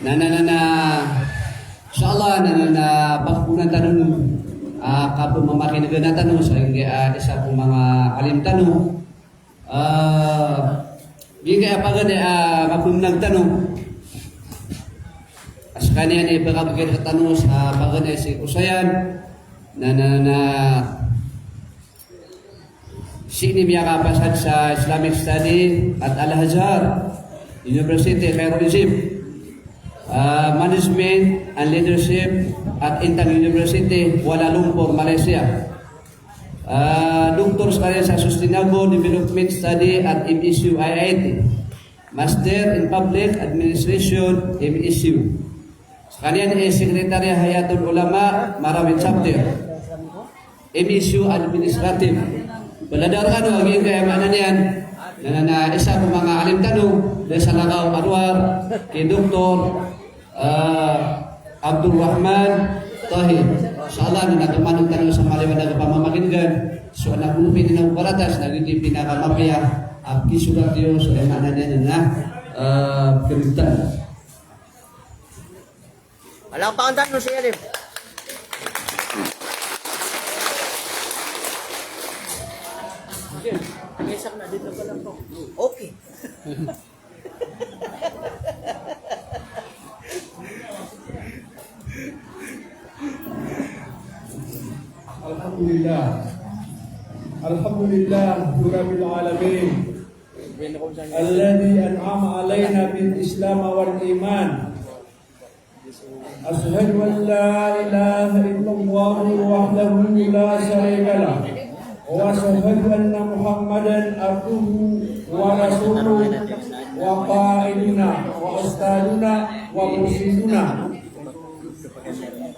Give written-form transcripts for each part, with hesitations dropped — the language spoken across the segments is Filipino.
na insyaallah na pagkunan tanong kapag mamakin na tanong sa isa pong mga alim tanong bigay apagad kapag nagtanong as kanya ni pagkabigay sa tanong sa pagad si Usayan na sini niya kapasad sa Islamic Study at Al-Azhar University, Cairo, Egypt. Management and Leadership at Intang University, Kuala Lumpur, Malaysia. Doctor sekalian sa Sustainable Development Study at MESU IIT. Master in Public Administration, MESU. Sekalian Sekretary Hayatul Ulama, Marawin Chapter. MESU Administrative. Baladarkan ang hingga kaya mana niyan na isa ko mga alim tanong dahil sa Lakaw Arwar kay Dr. Abdul Rahman Tahir. Inshallah na nagkamanong tanong sa maliwanag pamamagingan so anak lupi din ang baratas naging pinakamapaya at kisulat yun so ay mana niyan na keritan. Walang pa ang tanong si Alim. Mesak na dito pa lang po. Okay. Alhamdulillah. Alhamdulillah Rabbil Alamin. Alladhi an'ama alayna bil Islam wal iman. Ashhadu an la ilaha illallah wahdahu la syarika lah. وأشهد أن محمدا عبده ورسوله وقائدنا وأستاذنا ومرشدنا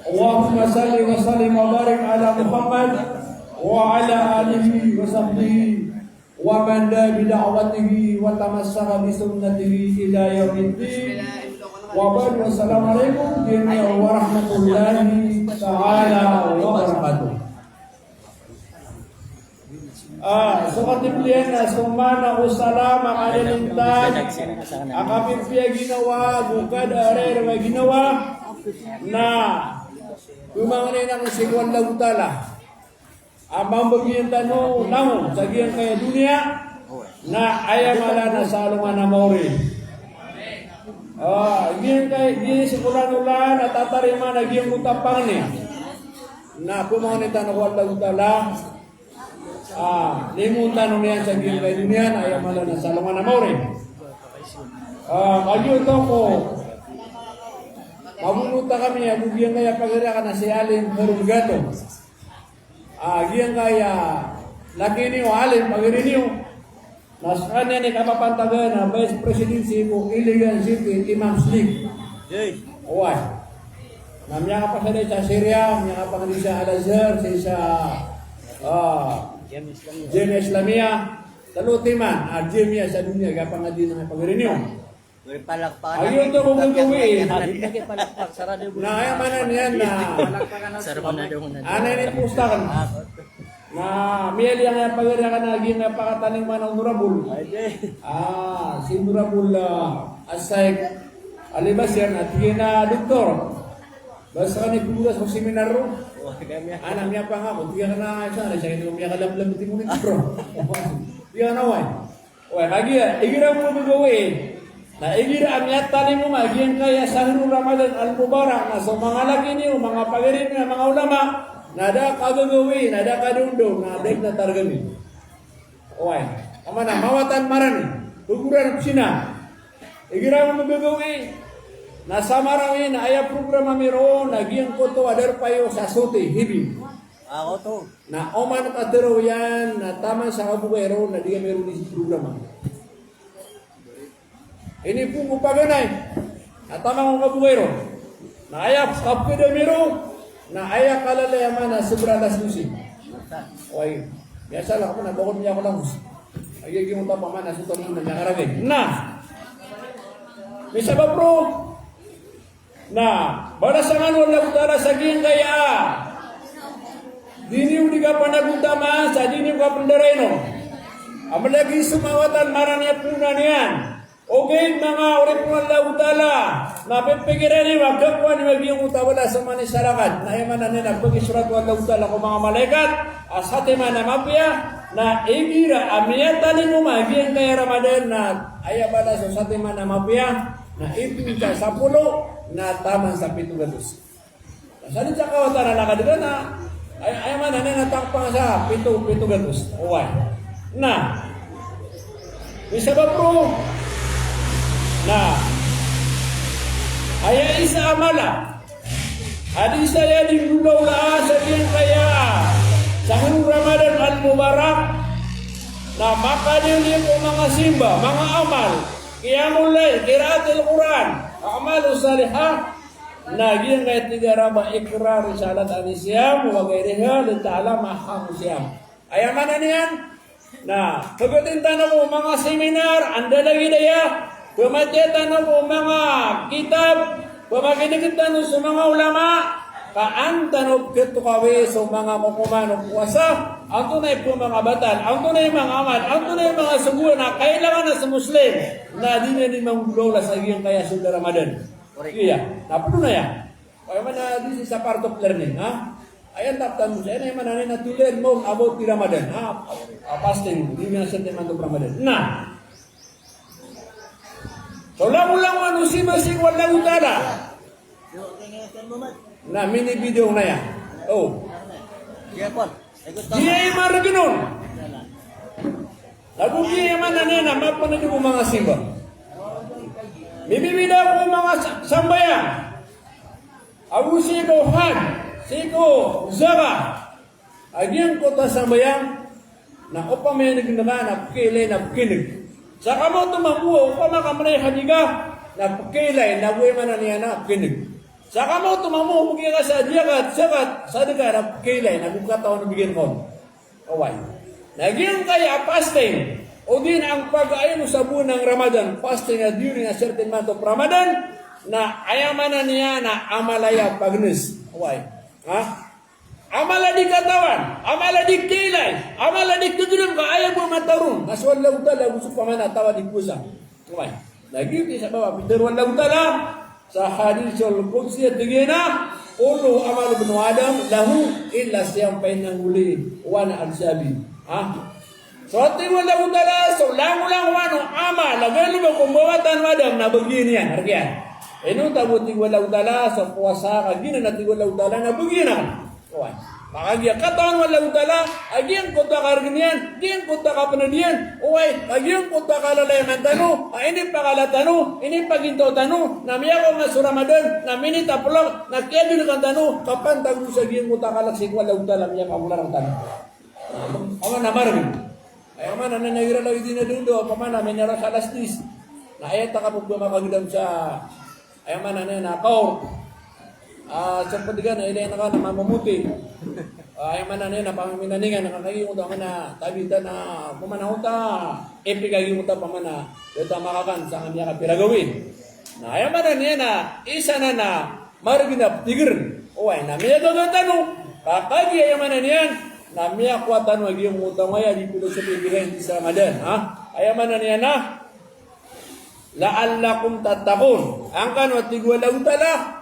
اللهم صل وسلم وبارك على محمد وعلى آله وصحبه ومن دعا بدعوته وتمسك بسنته إلى يوم الدين وبعد والسلام عليكم ورحمة الله تعالى وبركاته. Sukatipilian na sumana usala makalintan akapipia ginawa bukad arer may ginawa na kumanganin ang sigwan lagutala amang bagian tanong namun sagian kaya dunia na ayamala na salungan na mauri gini kaya gini sikulan-ulan at tatarima na giyang utapang niya na kumanganin tanong lagutala limutan nung yan sa gilid kay dunia ayaw mala na salungan na mauri. Kayo ito ko mabunuta kami bugyan kaya pagkira ka na si Alin Harugato. Giyang kaya laki niyo Alin pagkira niyo nas kanya ni kapapantagan na Vice Presidency ko Iligan City Imams League. Uway namya ka pa sa Syria namya ka pa sa Al-Azhar sa Jamiah Islamiyah talutiman Jamiah sa dunia gapang nga din ang pagrinyo. Palakpakan. Ayun to kung gawin. Palakpak sarado. Na ayamanan yan na ana ni pustakan. Na miyali ang pagrinyo ka na gina pakataning man ang durabul. Si durabul Asaik Alibasyan at gina doktor. Basta ni kulas sa seminar ro. Anak niya pa nga, tiga ka na sana, siya hindi umiyak alam-alam iti mo nito bro. Tiga na way. Way, kagi igira mo gagawin. Na igira ang yatali mo magiyan kaya sa Ramadan al-Mubarak na sa mga laki niyo, mga pagarin na mga ulama, nada kagagawin, nada kadundong, na break na targami. Way, kamana, mawatan marani, tuguran sina. Igira mo gagawin. Nasa marawin na aya programa meron naging ko to adar payo sa suti hibi. Ako to. Na oman katero yan na tama sa kabugero na diya meron di programa. Ini po kupaganay. Na tama ng kabugero. Na aya kapkeda meron na aya kalalayaman na sobradas lusi. Oy, biasa lang ako nabukod niya ako lang. Ay yung tapaman na suto mo na karagay. Na. Bisa ba bro? Nah, barasangan wala utara saging kaya. Dini udi ka panagutama sa dini ka pandareno. Amalagi sumawatan maranya puna niyan. O Okay, mga urip mo Allah utala, napipigiran ni magkakuha ni magiging utawala sa manisarakan. Nahiman na nila, pag-isurat wa Allah utala ko mga malaikat, asati man na mapya, na igira, amiyatan mo magiging kaya Ramadan na ayabala sa asati man na mapya, na ipinta sa pulo, na taman sa pitugatos. Saan siya kawatan na nakadira na, ayaman na nila natakpang sa pitugatos. Uway. Na, isa ba pro, na ay isa amala adi saya di bulan sa diyan kaya sa Ramadan al-Mubarak na makadili ko mga simba, mga amal qiyamul lail, qiraatul Quran, amal salihah na diyan kaya tigaraba ikrar salat al-siyam wa gairiha li ta'lam aham siyam. Ayaman na niyan na pagkutintan mo mga seminar anda lagi daya pematiatan mo mga kitab, pamakinikita sa mga ulama, kaantan o kitukawi sa mga kukuman o puwasa, ang tunay po mga batal, ang tunay mga amal, ang tunay mga subuan na kailangan na sa Muslim na di na din manggulola sa iyong kaya sa Ramadan. Iya, napuno na yan. Kaya man na this is a part of learning, ha? Ayan taptan mo siya, na man na to learn more about the Ramadan, ha? Fasting, hindi na sentiment of Ramadan. Na, so lang ano si Masing walang utala na mini video na yan. Oh. Diya marginon. Lagu diya man na nena mapanood ko mga simba. Bibibida ko mga sambayan. Abu siko had, siko zara. Agyang ko ta sambayan na upamayanig na na kilay na kinig. Sa kamo tumamuo, pamakamanay hadiga, na pagkailay, na buhay man na niya na kinig. Sa kamo tumamuo, mugin ka sa diyagat, sakat, sa diga, na pagkailay, na bukataw na bigyan ko. Kaway. Nagyang kaya fasting, o din ang pag-ayon sa buwan ng Ramadan, fasting na during a certain month of Ramadan, na ayaman na niya na amalaya pagnis. Kaway. Ha? Amala di katawan, amala di kilay, amala di kegedem ka ayaw mo matarong. Aswal lang utala, gusto pa man atawa di pusa. Okay. Lagi di sa bawah, pindaruan lang utala, sa hadisul qudsi at digena, ulo amal ibn Adam, lahu illa siyang painang uli, wana al-sabi. Ha? So atin mo lang utala, so lang wano amal, lagay mo kung bawatan Adam na bagyan yan, hargiyan. Eno tabuting wala utala, sa puwasa, kagina natin wala utala na bagyan yan. Makagya katawan wala utala, agyang kota karganian, agyang kota kapanadian, uway, agyang kota kalalayaman tanu, ini pakalatanu, ini paginto tanu, namiya ko nga sa Ramadan, namini tapulak, nakiadil kan tanu, kapan tagu sa agyang kota kalaksik wala utala, miya kamularang tanu. Ama namarami. Ay ama na nanayira lang din na dundo, pamana may nara sa alastis. Na ayat ka po makagidam sa ay ama na nakaw. Sa padigan na ilay na ka na mamumuti. Ay man na na pamaminaningan nakakagiyon ta na tabita na pumanahunta ipigagiyong ta pamana deta makakan sa kanya ka piragawin. Na ay man na isa na marginap tigir. Oy na miya gagantano kakagi ay man niyan na miya kwatan wagi yung utang maya di pulo sa pigilan sa Ramadan, ha? Ay man na la'allakum tattaqun. Ang kanwa tigwala utala.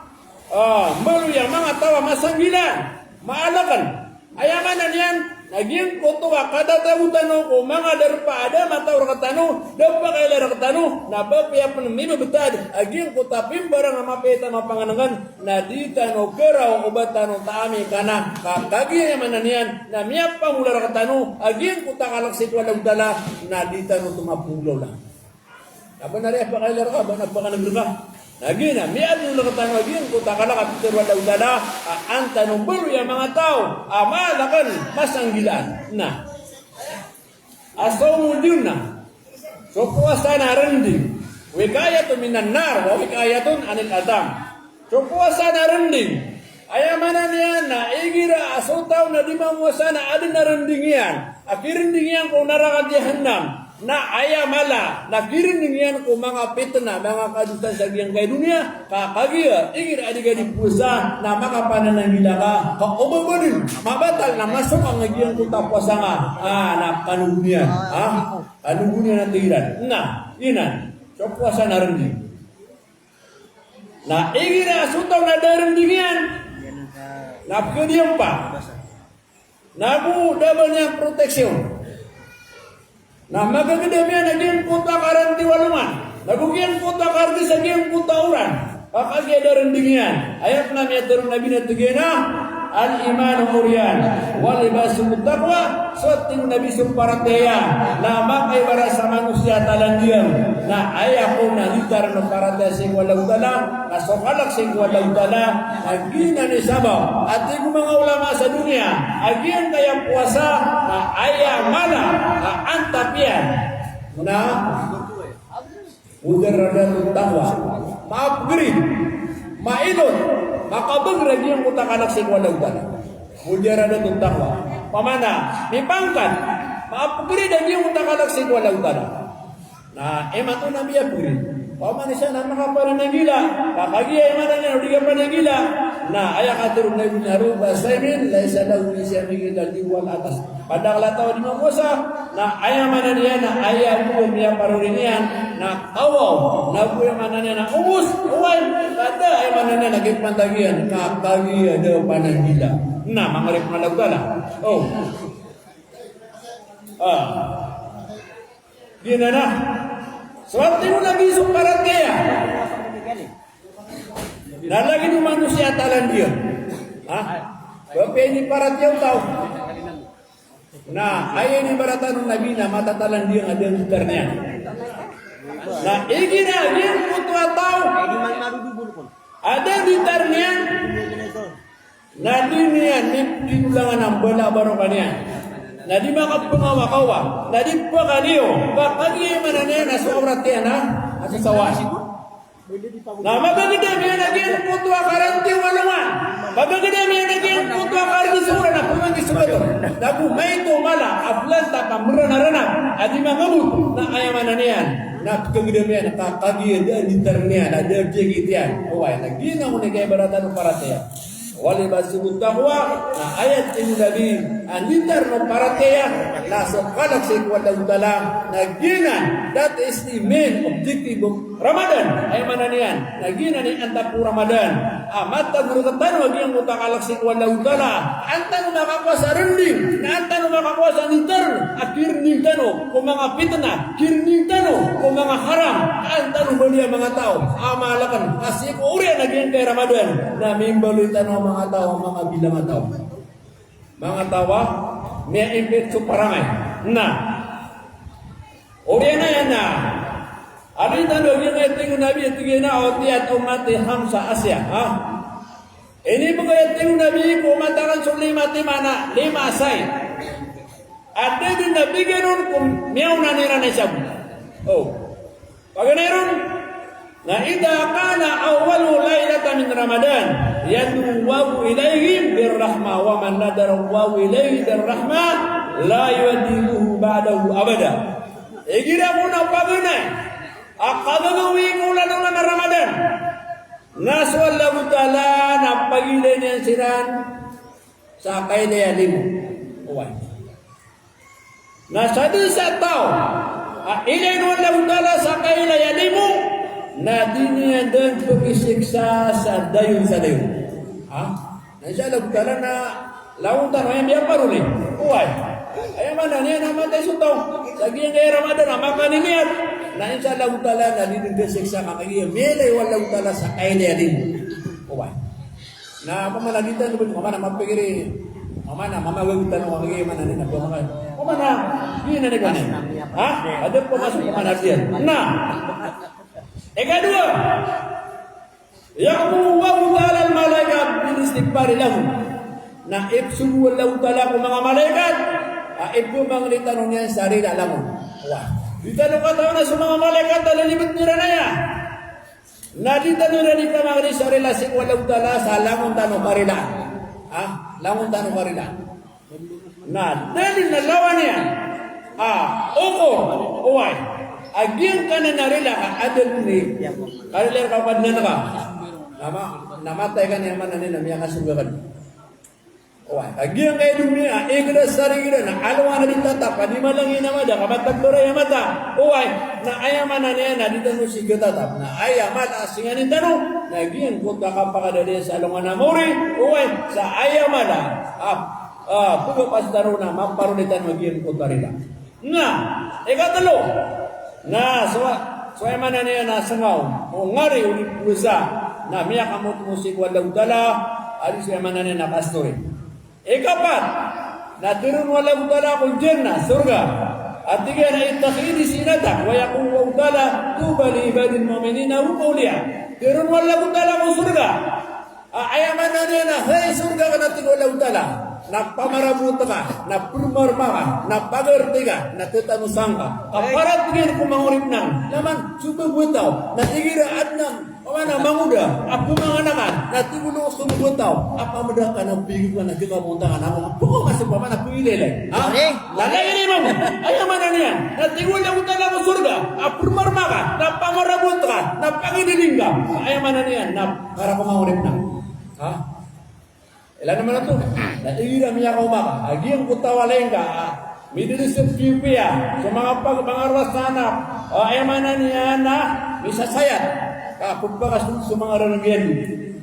Malu yang mga tawa masanggilan, maalakan. Ayaman na niyan, naging kutuwa kada tawutan ko mga darpa ada matawar katano, darpa kailara katano, napapaya panamino betad, aging kutapim barang mapeta mapanganangan, na di tano keraw ubatano taami kana, kakagi ayaman na niyan, na miyak pangular katano, aging kutakalaksit walang dala, na di tano tumapulo lang. Aba na rin pa kailara ka, ba nagpakanagro ka? Lagi na, miyan yung nakatang lagi yung kutakala kapitir wala udala, ang tanong baro yung mga tao, malakan, masanggilan na. Asaw mo din na, so puwasa na rin din, wikayatun minanar, wikayatun anil adam. So puwasa na rin din, ayaman na niyan na, igira asaw tao na di mamuwasa na adin na rin din yan, akirin din yan kung narakad yahanam, na ayamala nakirin yan ko mga fitna mga kadutan sa giyang kay dunia kakagiya ingir adiga di pusa na makapananangila ka kaubabanin mabatal na masuk ang giyang ko tapos nga na kanugnian kanugnian na tiran na inan so So puasa na rending. Na igira sutaw na darendingan. Yan ang sa... Napkudiyang pa. Nabu double niya proteksyon. Na magagandamyan naging puta karanti walungan. Nagugyan puta karti sa giyang puta uran. Kakagya darendingan. Ayat na miya turun nabi na tugena. Al-iman murian wal libasut taqwa suating nabi sumparateya na makay para sa manusia talandiam na ayako na litar no parate sing walau tala kasokalak sing walau tala agina ni sabaw at yung mga ulama sa dunia agian kaya puasa na aya mana na antapian na udarada taqwa ma-upgrade mailot makabagrag yung utakanak sing walau tala. Mudira na itong takwa. Pamana, may pangkat. Ma-upgrade ang yung utakanak sing walau tala. Na, mato na may upgrade. Pamana siya na makaparanagila. Kakagiya na niya, hindi ka panagila. Na, ayakaturong na yung naruba sa imin. Laisa daw ni siya migila diwal atas. Padaklataw di makusa. Na, ayaman na niya na ayaw niya parurin niya. Na, awaw. Nabuyaman na niya na ubus. Uway. Kada ayaman na niya naging pantagian. Kakagiya daw panagila. Na, mangarip na lagdala. Oh. Gina na. Swerte mo na bisong parateya. Nalagi ni manusia talan dia. Bapak ini parateya tahu. Nah, ayah ini baratan Nabi na matatalan dia ada gitarnya. Nah, igina dia putua tahu. Ada gitarnya. Nah, dinian ni ulangan ang bala barokanya. Na di makapangawakawa, na di pa kaniyo, bakagi man na na sobrat yan ha, at sa sawas. Na magaganda miya naging putwa karanti walungan, magaganda miya naging putwa karanti sura na pumangi sumato, naku may tumala, aplanta pamura na ranap, at di mangamut na ayaman na niyan, na kaganda miya nakakagi ada di ternian, ada jegit yan, uway, nagina mo na kaya baratan ng parateya. Wali basibut taqwa na ayat ini Nabi anditar no parateya na sokalak sa ikwalang tala naginan that is the main objective of Ramadan ay mananian naginan ni antapu Ramadan amat taguro katan wagi ang utakalak sa ikwalang tala antan makakuasa rending na antan makakuasa nitar akirning tano kung mga fitna kirning tano kung mga haram antan bali mga tao amalakan kasi ko uri naging kay Ramadan na mimbali tano mga tao, mga bilang tao. Mga tawa, may impet suparamay. Na, uri na yan na. Alita do yung eting nabi eting na oti at umati hamsa Asia. Ha? Ini mga eting nabi ko matakan sa lima timana, lima asay. At din nabi ganon kung miyaw na nira na siya. Oh. Pag naroon, na idza kana awwalu lailata min Ramadan yad'u ilaihim birrahma wa man nadara wa ilaihi birrahma la yudiluhu ba'dahu abada. Igira muna pagana akadagawi mula na Ramadan naswallahu ta'ala na pagilin yan siran sa kailayalim uwan nasadi sa tao ilayin wallahu ta'ala sa kailayalim na diniya dan pagkisiksa sa dayon sa dayon. Ha? Nasya lagtala na launtan ayam biya paruli. Uway. Ayam mana niya namatay sutaw. Lagi ang kaya Ramadan, makaniniat. Na insya lagtala na diniya pagkisiksa kakagiyam. Melay walang tala sa kailaya din. Uway. Na pamalagitan naman, mamana mapigiri. Mamana, mamagagitan mo kakagiyam na nina. Mamana, yun na naganin. Ha? Ada po masuk pamanar diyan. Na, kedua, ya'muru wa ta'ala al-malaikat bil istighfari lahum. Na ibsu wallahu ta'ala ko mga malaikat, ibsu mga tanong niya sa sarili lamon. Wah. Ditanong ka tayo na sa mga malaikat talalibot nila na ya. Na ditanong na di ka mga sa relasi wallahu ta'ala sa lamon tanong karila. Ha? Lamon tanong karila. Na dalil na lawan niya. Oko, uway. Agyang ka na narila ka, adal ni, kalilir ka pad na ka, namatay ka naman na nila, miya kasugakan. Wah, agian kay dunia, igda sarigda na alwa na ditata, panimalangin na mada, kamatagdora ya mata. Uway, na ayaman na niya na dito mo si tatap, na ayaman asinganin tanong, na agian kung nakapakadali sa alungan na muri, uway, sa ayaman na, pugapas daro na, mamparulitan magian ko tarila. Nga, ikatalo, na so ayaman na niya na sangaw, o ngari ulit pusa, na miya kamot musik walang dala, alis ayaman na niya na kastori. Ikapat, natirun walang dala kung jannah, surga. At tiga na itakhidi sinata, waya kung wawdala, tubali ibadin mu'minina umauliya. Tirun walang dala kung surga. Ayaman na niya na, hey surga ka natin walang dala. Nagpamarabuta ka, nagpurmarma ka, napagarti ka, natatanusang ka. Kaparat tingin kung mangurip nang, naman, subabutaw, natigira at nang, mana manguda, aku manganakan, natigulo sumubutaw, apa muda ka ng bigit ka nagkakamuntangan ako, puko masuk pa man, aku ilelay. Lalay ini mo, ayaman na niya, natigulo mo talaga surga, apurmarma ka, napamarabut ka, napangidiling ka, ayaman na niya, para ko mangurip nang. Ilan naman na ito? Naiira niya ka umaka. Agiang kutawalain ka. Midilisip kipia. Sa mga rasanap. Ayaman na niya na misasayat. Kapagpakas sa mga ranagyan.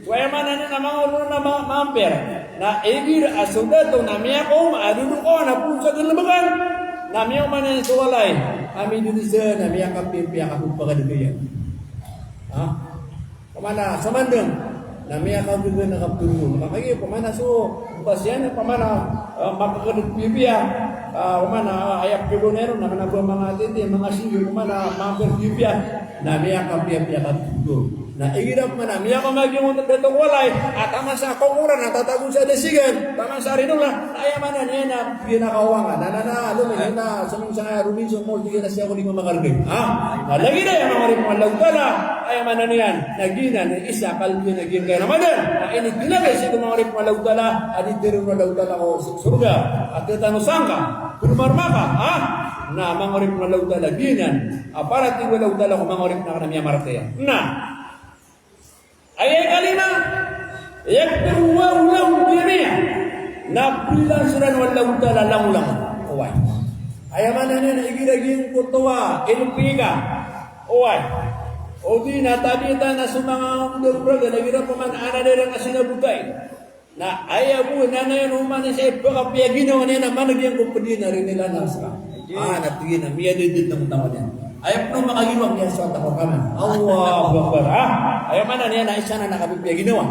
So ayaman na niya na mga ulo na mamper. Na igir asudato na miya ko. Maadudo ko na pusa kalabagan. Na miya man na suwalay. Kami dilisip na miya kapipia kapagpakadagayan. Kamana, samandang. Namanya kau juga nak tunggu. Makanya pemana so pasian pemana makakedut bibia pemana ayak kebonero namanya buah mangati mga singil pemana mampir bibia namanya kau pia tunggu. Nah igira pemana namanya kau magi untuk datang walai atama sa konguran atatagun sa desigan taman sa rinula ay mana niya na pina kawangan na lu na saming sa rubin so mo diga na siya ko di makargay lagi na yung mga rin malagdala ay mana niyan nagina ni isa kalbi nagin kay ramadan ini dilagay siya mga rin malagdala adi diri malagdala ko surga at tanusang ka kurmarma ka na mga rin malagdala ginan para ti malagdala ko mga rin na kanamiya marteya na ayat kalima yakbiru wa lahu jami'a nabilan suran wallahu ta'ala lang oway ayaman na niya igiragin kutuwa ilpiga oway o di na tabita na sumanga umdurbraga nagira paman ana nila nga sinabugay na ayabu na na yun umani sa ipakapya ginawa niya na managyan kumpuni na rin nila nasa natigin na miya didid ng tama niya ayaw nung makagiwag niya sa tako kaman. Allahu Akbar. Ayaw man na niya na isa na nakabibigay ginawa.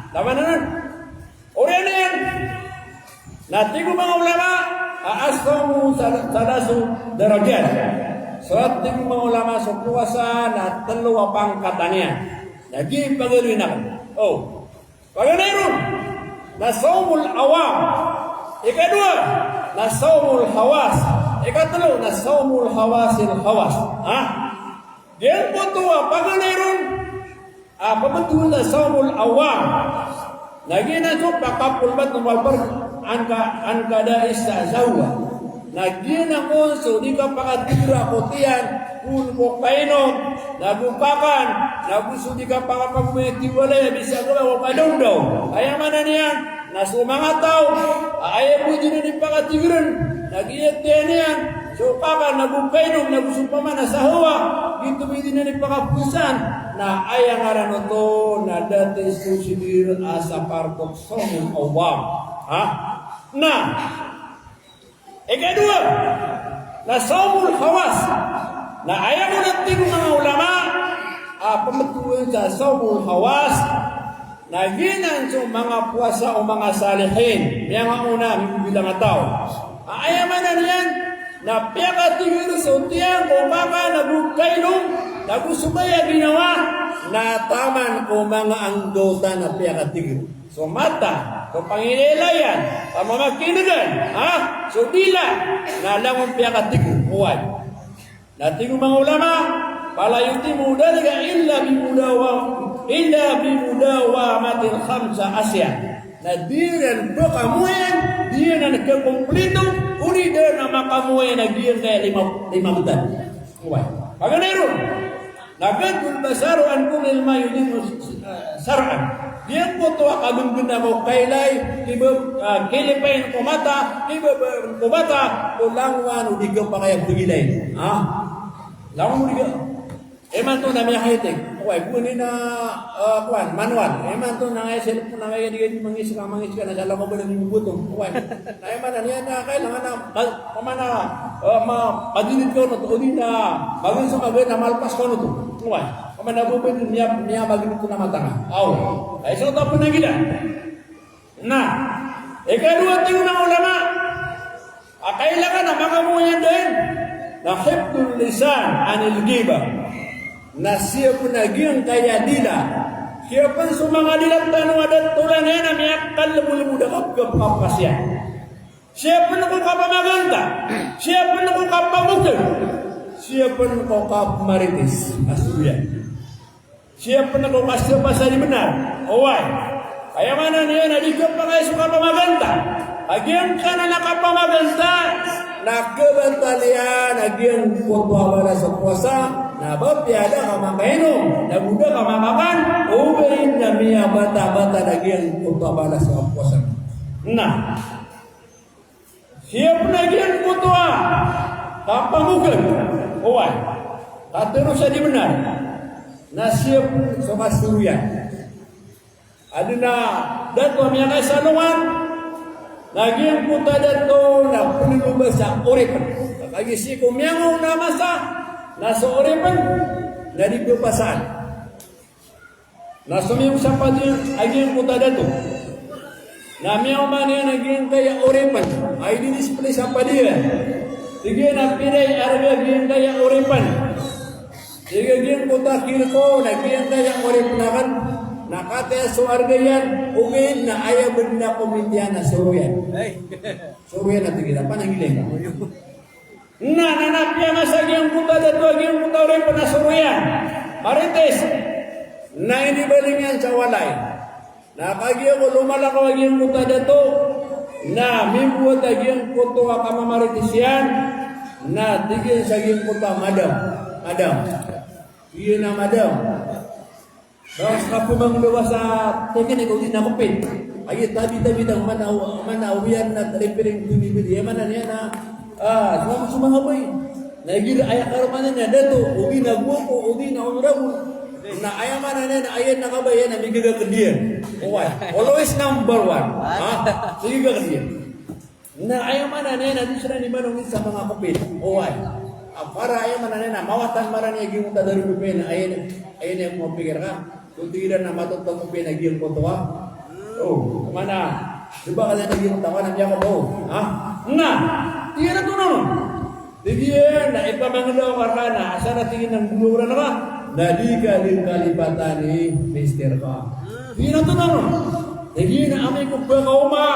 Tama na nun. Uriyan na yan. Natigo mga ulama, aasamu salasu darajat. So at tigo mga ulama sa puwasa na dalawa pangkatan niya. Naging pagaliwin ako. Pagaliwin na saumul awam. Ikadua, na saumul hawas. Ikatlo, na saumul hawasil hawas. Diyan po ito, pagaliron, pamatulad na saumul awam. Naginan so, pakapulbat ng walbar, angkadais sa asawa. Naginan ko, so di ka pakatira ko tiyan, pulpo kainom, nagupakan, naguso di ka pakapagmetiwalay, bisa ko lang, wakadong daw. Ayaman na niyan, naso mga tao, ayaw mo dyan na pakatigiran, nag-iyak din yan, so paka nagukainom, nagusumpaman na sa hawa, ginto mo din na pakapusan, na ayang aran ito, na dati susidir asa partok somong awam. Na, ikadua, na somong hawas, na ayaw mo natin mga ulama, pamatuloy sa somong hawas, naginan sa mga puwasa o mga salihin. Yan ang una, bilang tao. Ayaman na niyan, na piyakatigil sa utiyang o baka nagugkailong, nagusubaya ginawa, na taman o mga anggota na piyakatigil. So mata, so panginilayan, pamamakinugan, so dila, na lang ang piyakatigil. Huwag. Nating mga ulama, palayuti muda naga illa bimudawa matil khamsa asya. Na diyan po kamuyan, diyan na nagkakumplito, uli diyan na makamuyan na diyan kaya lima butan. Pagano ron, nagad kung basaro ang kulil mayunin saraan. Diyan po to akagong ganda ko kailay, kilipain ko mata, ko mata, o langwan o digaw pa kaya bugilay. Langwan o digaw. Eman to na may hahitik. Okay, kunin na manual. Eman to na ngay cellphone na ngay di mangis ka na dala ko ba ng butong. Okay. Na eman na niya na kailangan na madinit ko no to di na bagay sa magay na malpas ko no to. Okay. Kung nabubin niya magin ko na matanga. Aw. Ay so tapos na gila. Na. Ikaduwa tingin ng ulama. Kailangan na makamuyan din. Na hifdul lisan anil ghibah. Na siya po naging kaya nila. Siya po sa mga nilang tanong at tulan yan na may akal lumuluda kapkapasya. Siya po nakukapamaganda. Siya po nakukapamukil. Siya po nakukapamaritis. Asuya. Siya po nakukasya pa sa benar. Oway. Kaya mana niya na di ka pa kayo sa kapamaganda. Agyang ka na nakapamaganda. Nakabantalian. Agyang kutwa na sa puasa. Nabab tiada ka makainom, nabuda ka makakan, uberin na miya bata-bata nagyan kutwa sa kapuasan. Nah, siap nagyan kutwa, kapamukan, uway, katero sa di benar, na siap sa kasuruyan. Ada na, dato miya kay salungan, nagyan kutwa dato na punilubas sa uripan. Kagisi ko miyangaw na masa, nasa oripan, naripipasan. Nasa miyong sampati, aging puta dato. Na miyang mani naging kaya oripan, ay di-display sa padiya. Sige na pinay arga aging kaya oripan. Sige aging puta kirko, naging kaya oripan. Nakataya so arga yan, ugin na ayaw na komedya na suruyan. Suruyan na tigil, panangiling ka. Nanapya masagi ang puta dato aging puta rin panasuruyan. Marites, na hindi balingan sa walay. Nakagi ako lumalakaw aging puta dato, na mibuot aging puto akamamarites yan, na tigil sa aging puta madam. Iyon na madam. Tapos kapumang luwa sa tingin, ikaw din nakupin. Ay tabi-tabi ng manawiyan na talipiring bumibili. Yaman na niya na sumahabay. Nagir ayak karumanan niya dato, ugi na guwapo, ugi na honorable. Na ayaman na niya, na ayan na kabayan na migiga kandiyan. Always number one. Sige ka kandiyan. Na ayaman na niya, na di siya ni manungin sa mga kapit. Para ayaman na niya, na mawatan maran niya gimunta dari kupin. Ayan yung mapikir ka. Kung tigilan na matutong kupin, naging kotoa. Kumana, diba ka na naging tawa na niya ko po? Nga! Tiyan na ito naman. Tiyan na ipamangalaw ka na. Asa na tingin ng buluran na ka? Nadi ka din kalipatan ni Mr. ka. Tiyan na ito naman. Tiyan na amay ko pa kauma.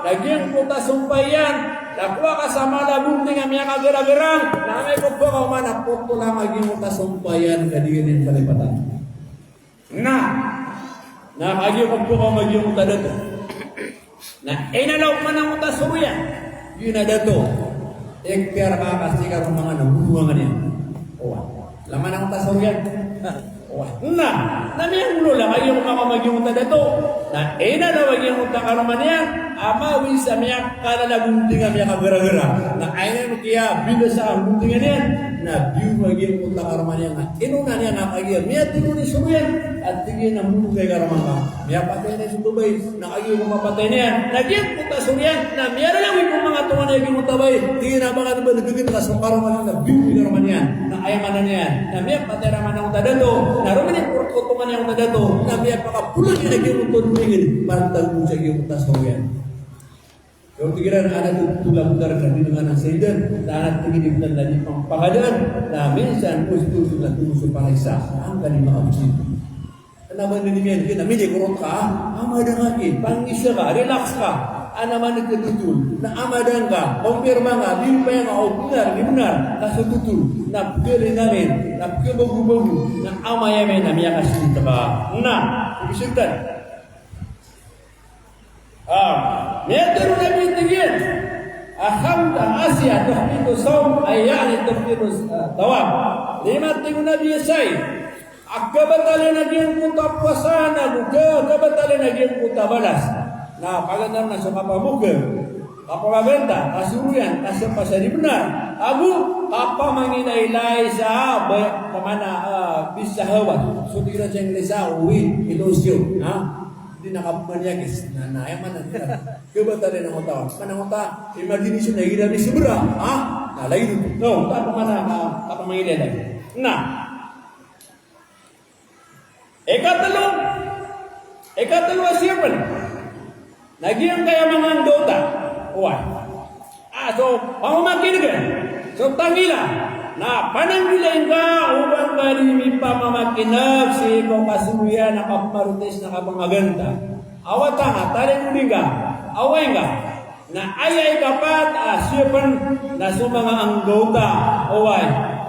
Nagyang puta sumpayan. Nakuha ka sa malabunting amya kagara-garang. Na amay ko pa kauma. Naputo lang maging puta sumpayan. Kadiyan din kalipatan. Nakagyo ko po maging puta dato. Na inalaw man ang puta suruyan. Yun na dato. Ekper ka kasi ka mga nabubuangan yan. Laman ang tasong yan. Namiyang ulo lang ay yung makamagyong dato. Na inalawag yung karuman yan. Amawin sa miyak kalalaguntingan miyak kagara-gara. Na ayun kaya bila sa ang guntingan yan. Na biyu maging karuman yan. Inuna niya nakagyan. Miyak tinunin suruyan. At tingin ang mundo kay karuman ka. Miyak patay na sa Dubai. Nakagyan kung mapatay na yan. Nagyan puta suruyan. Na miyara lang yung mga tungan na yung mutabay. Tingin na baka naman nagagin ka sa karuman yan. Na biyu karuman yan. Na ayaman na niya. Na miyak patay naman ang dato. Na rumin yung kurtutungan yung dato. Na miyak pakapulan yung naging mutunumingin. Parang talbong siya yung puta suruyan. Kalau pikiran ada tulang putar di dengan asiden, tanah tinggi dan lagi pangkadan, nah minsan pustu sudah tubuh palaysa, angka 5 absin. Kenapa demikian? Kita milih kurang ka, amadan lagi, pangisa ka, relax ka, anaman ketutul, na amadan ka, kumpirma ka, limpay ka, benar, kasututul, na kelingamin, na kebagu-bagu, na amayamin, na miyakasin ka. Nah, ibisitan. Meter Nabi tingin Ahamda Asia Tuhfidu Saum Ayani Tuhfidu Tawam 5 Nabi Yasai Akabatali na diyan punta puasa na buka, akabatali naging kuta balas. Na pagandang na sa kapamukil. Kapamaganda, kasuruyan, kasapasari benar. Abu, kapamanginailay sa bisahawan. So, tignan siya yung lisa, uwi, ilusyo. Hindi nakapumanyagis. Nayaman na nila. Kebata rin ang utawan. Pananguta, imagination na ginari sobra. Nalay dito. No, kapamanginailay. Ikatalo asiyapan. Nagyang kaya mga anggota. So, pamamakin ka. So, tangila. Na pananggilain ka upang kalimi pamamakinag si ikaw kasuya na kapmarutis na kapangaganda. Awata nga, taling uling ka. Away ka. Na ayay kapat asiyapan na sa mga anggota.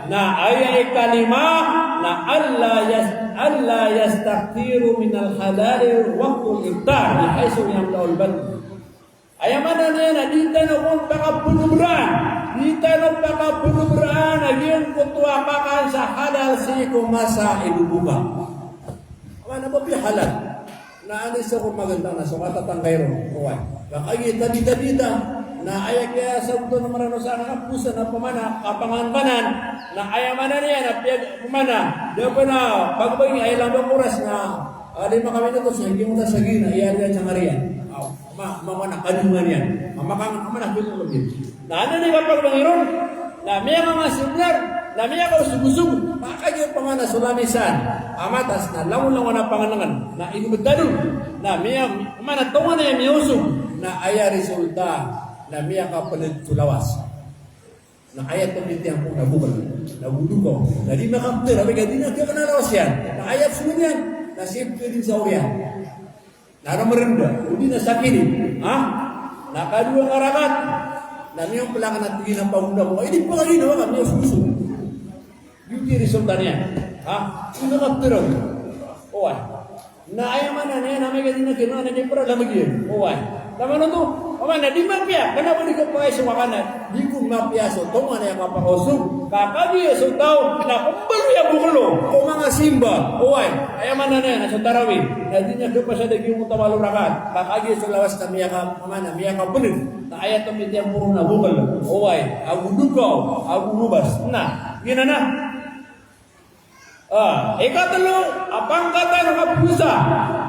Na ayay kalima na Allah yastaktiru minal halali waktu iftar di haisu yamlaul ban. Ayamana na dita no kung pakapunubraan. Dita no pakapunubraan aging kutwa pakan sa halal si kumasa ibubuka. Mana ba pi halal? Na anis ko magandang na so katatangkay ro. Kakagita dita na ayak kaya sa uto ng marano sa anak pusa na pamana kapangan-panan na ayamana niya na piyag pamana daw pa na pagbagi ay lang oras na 5 minutos hindi mo na sagi na iyan yan sa Marian mamana kadungan yan mamakang mamana bilog din na ano ni kapag bangiron na miya mga siblar na miya ka usug-usug makagyo pamana sulamisan amatas na lawan-lawan na panganangan na inubadalo na miya mamana tungan na yung usug na aya resulta na miya ka palit sulawas. Na ayat pamitihan po nabukal, nabuduko, na di makapter, abi ka di na kaya kanalawas yan. Na ayat sunod yan, nasip ka din sa uriyan. Naramaranda, hindi na sakinin. Nakadua karakat, na miyang pala ka natigin ang pagunda mo, hindi pa ka ginawa ka, miyang suso. Yung resulta niya. Yung nakapter ako. Na ayaman na niya, namay ka din na kinuha na niya para lamag yun. Tama na to. Na di mapia. Kenapa di ko pakai sumakana? Di ko mapia so tonga na yung kapakosog. Kakagi so tao na kumbalo ya buklo. O mga simba. Ayaman na niya, nasa tarawin. Na di niya doon pa sa daging mo tawalo rakat. Kakagi so lawas na miya ka, mamana, miya ka punit. Na ayat tumit yung puro na buklo. Agu dugaw, agu mubas. Gina na. Ikatalo, apang kata ng kapusa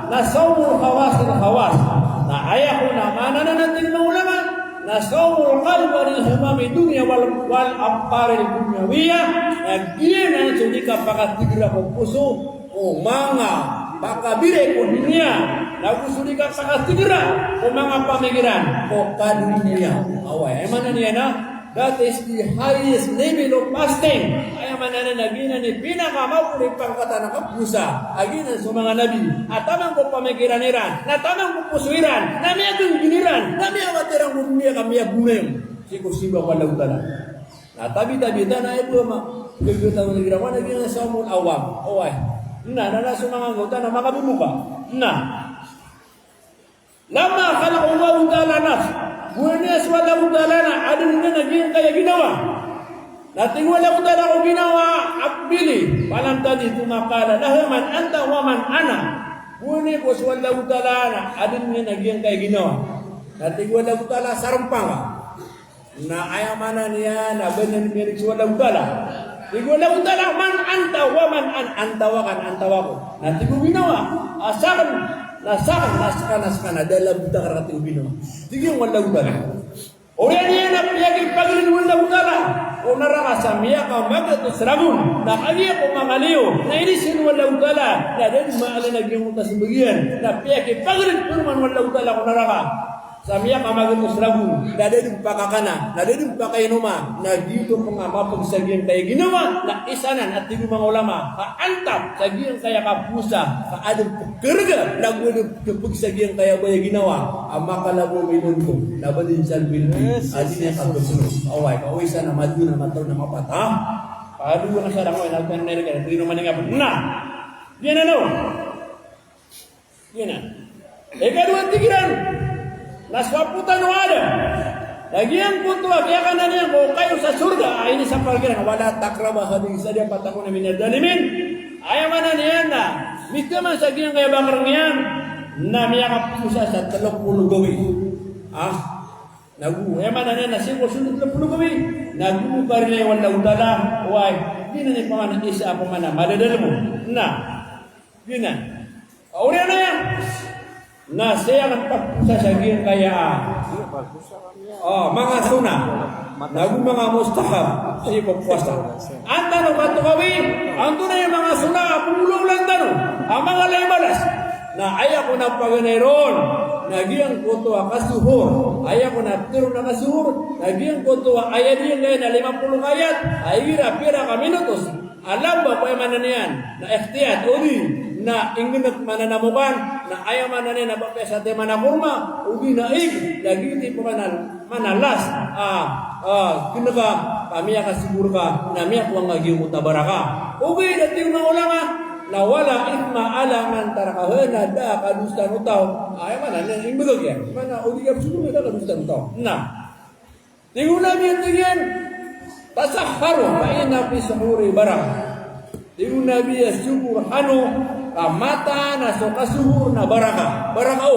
na sawmul khawas na khawas na ayaw na mana na natin mga ulama na sawmul qalba ng humami dunia wal aparil dunyawiya na gina na ka pakatigira ko puso o mga pakabire ko dunia na gusto ka pakatigira o mga pamikiran o kadunia mana niya na. That is the highest level of fasting. Ay mananagina ni pinakamaulit pangkata ng kapusa. Aginan sa mga nabi. At tamang ko pamikiraniran. Na tamang ko pusuiran. Na may agong giniran. Na may awatirang bumia kami agumem. Sikusiba walang tala. Na tabi-tabi na ito gagawin ng girawa. Naging sa umul awam. Nasa mga ngota na makabimuka. Lama kalakulaw tala nas. Buwanya swala udala na ada na naging kaya ginawa. Nating wala udala ko ginawa abili. Palang tadi tumakala lahaman anta waman ana. Buwanya ko swala udala na ada na naging kaya ginawa. Nating wala udala sarampang. Na ayamana niya na benar milik swala udala. Tigwala udala man anta waman antawakan antawako. Nating ko ginawa asakan nasakan dalam buta karate ubino. Tinggi wala udara. Orang niya na piyagi pagilin wala udara. O narasa miya ka magato serabun. Nakaliya ko mamaliyo. Na inisin wala udara. Na din maala naging utas bagian. Na piyagi pagilin punuman wala udara ko naraka. Samia kamagan musrabu, na din pakakana, na din pakainuma, na dito mga mapagsagian kaya ginawa, na isanan at tingin mga ulama, kaantap, sagian kaya kapusa, kaadang pagkarga, na gulong pagsagian kaya kaya ginawa, ang makalabo minun ko, na ba din siya bilbi, adin niya kagusunod, kaway sana madu na mataw na mapat, Paano na siya lang, nagtan na rin, hindi naman nga, yan ano, yan na, ikaduan tigiran, naswaputan mo ada. Lagi yang putua kaya kanan yang kau kayu sa surga. Ini sa parkiran wala takraba hadis sadia patakuna min dalimin. Aya mana niyan na. Mita man sa giyang kaya bakar niyan. na miyakap pusa sa 30 gawi. Eman na nasi ko sunod 30 gawi. Nagbubuka rin wala udala. Why? Di na ni pangalan isa ako man na madadala mo. Na. Yun na. Uri na yan. Na siya ang pagpusa sa giyang kaya. Mga suna. Nagu mga mustahab. Siya pagpusa. Ang tanong ka tukawin. Ang tunay yung mga suna. Pumulong lang tanong. Ang mga laybalas. Na ayaw ko na paganayon. Nagiyang ko tuwa kasuhur. Ayaw ko na tiro na kasuhur. Nagiyang ko tuwa ayat yung gaya na 50 ayat. Ayira pira ka minutos. Alam ba ko yung mananiyan na ikhtiyat uli na inginat mananamukan na ayaw mananiyan na bapya sa tema na kurma uli na ig nagiti po manalas kinaga kamiya kasiguro ka na miya ko ang agiyong utabaraka uli natin na ulama na wala itma alaman tarakahana da kadustan utaw ayaw mananiyan imbagag yan mana uli ka siguro da kadustan utaw na tinguna miyan tingyan tasahharu fa inna fi suhuri barak. Diun Nabi syukur anu kamata na so kasuhur na baraka. Baraka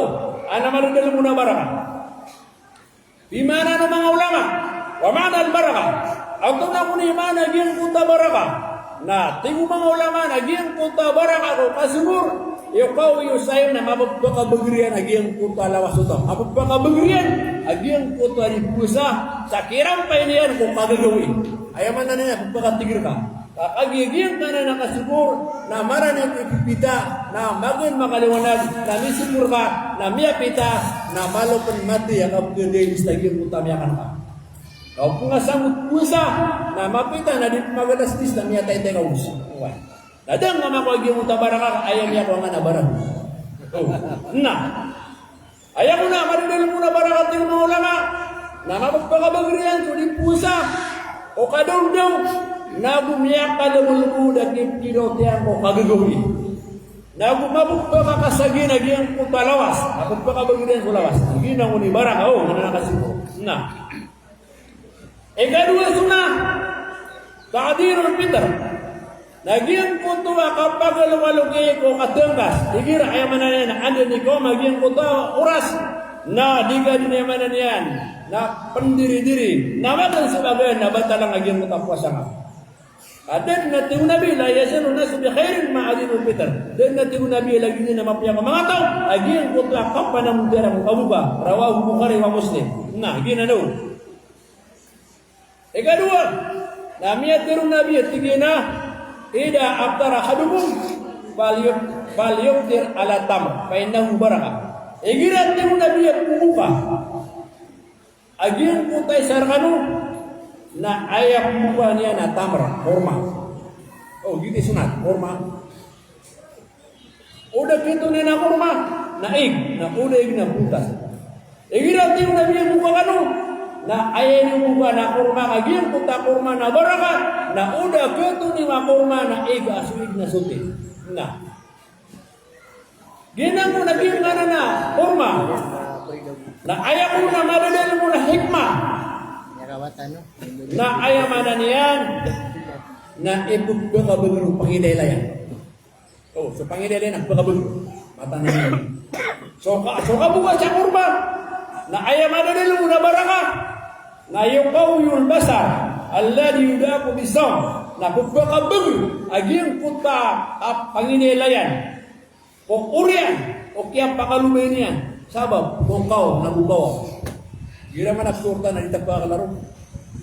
ana madadal mo na baraka. Di mana ng mga ulama? Wa mana al baraka. Ang tunang ni mana giyang punta baraka. Na tingu mga ulama na giyang punta baraka ko kasuhur. Ikaw yung sayo na mapagpakabagriyan agiyang punta lawas ito. Mapagpakabagriyan agiyang punta ni pusa sa kirang painian kung magagawin. Ayaman na niya pagpakatigir ka. Agigiyang ka na nakasubur na maranit ipipita na magin makaliwanag na misubur ka na miyapita na malupin mati ang kapagdayin sa giyang punta miyakan ka. Kau kung asamot pusa na mapita na di magalastis na miyatay-tay ka usi. Dadang nga makuagiyang punta baraka ayaw miya ko nga nabarang. Na. Ayaw mo na, marinil mo na baraka ting mga ulama na mapagpakabagriyan ko di pusa o kadong-dong na bumiyak ka lumulubu na kipkidotiyan ko kagagawi. Na mapagpakasagi na giyang punta lawas. Mapagpakabagriyan ko lawas. Ginang mo ni baraka. Mananakasiko. Na. Ikadua suna. Ta'adirul Fitr. Nagiyang punto kapag lumalugay ko katengkas. Digir ayaw manan na ando ni ko magiyang punto oras na diga din naman yan na pendiri-diri. Namakan sebagai na batalang agiyang punto puasa nga. Dan na tiyo nabi la yasiru nasu bi khairin ma'adinul fitr. Dan na tiyo nabi lagi ni na mapya ka mga tao agiyang punto kapag na mudara mo kabuba. Rawahu Bukhari wa Muslim. Nah, ginano. Ikadua, namanya tiyo nabi tigina ida aftara hadukum falyuftir ala tamr fa innahu barakah. Igirat ni nabi pumuka. Agian putay sarkanu na ayak pumuka niya na tamr, kurma. Gitu sunat, kurma. Udah gitu ni na kurma, na ig, na udah ig na putas. Igirat ni nabi pumuka kanu na ayak pumuka na kurma agian puta kurma na barakah. Na udah ketu ni makurma na ega asuig na suti. Nah. Ginang mo na gingana na kurma. Na ayaw mo na madadal mo na hikmah. Na ayaw mana niyan na ipagkabagro pangidaylayan. So pangidaylayan nagpagabagro. Mata na niyan. So kabuka sa kurma. Na ayaw madadal mo na baraka. Na yukaw yung basar. Alladhi yudaku bisam na pagpakabag aging puta at panginilayan o urian o kaya pakalumay niyan sabab kung kau nabubaw gira man absurda na ditag pakalaro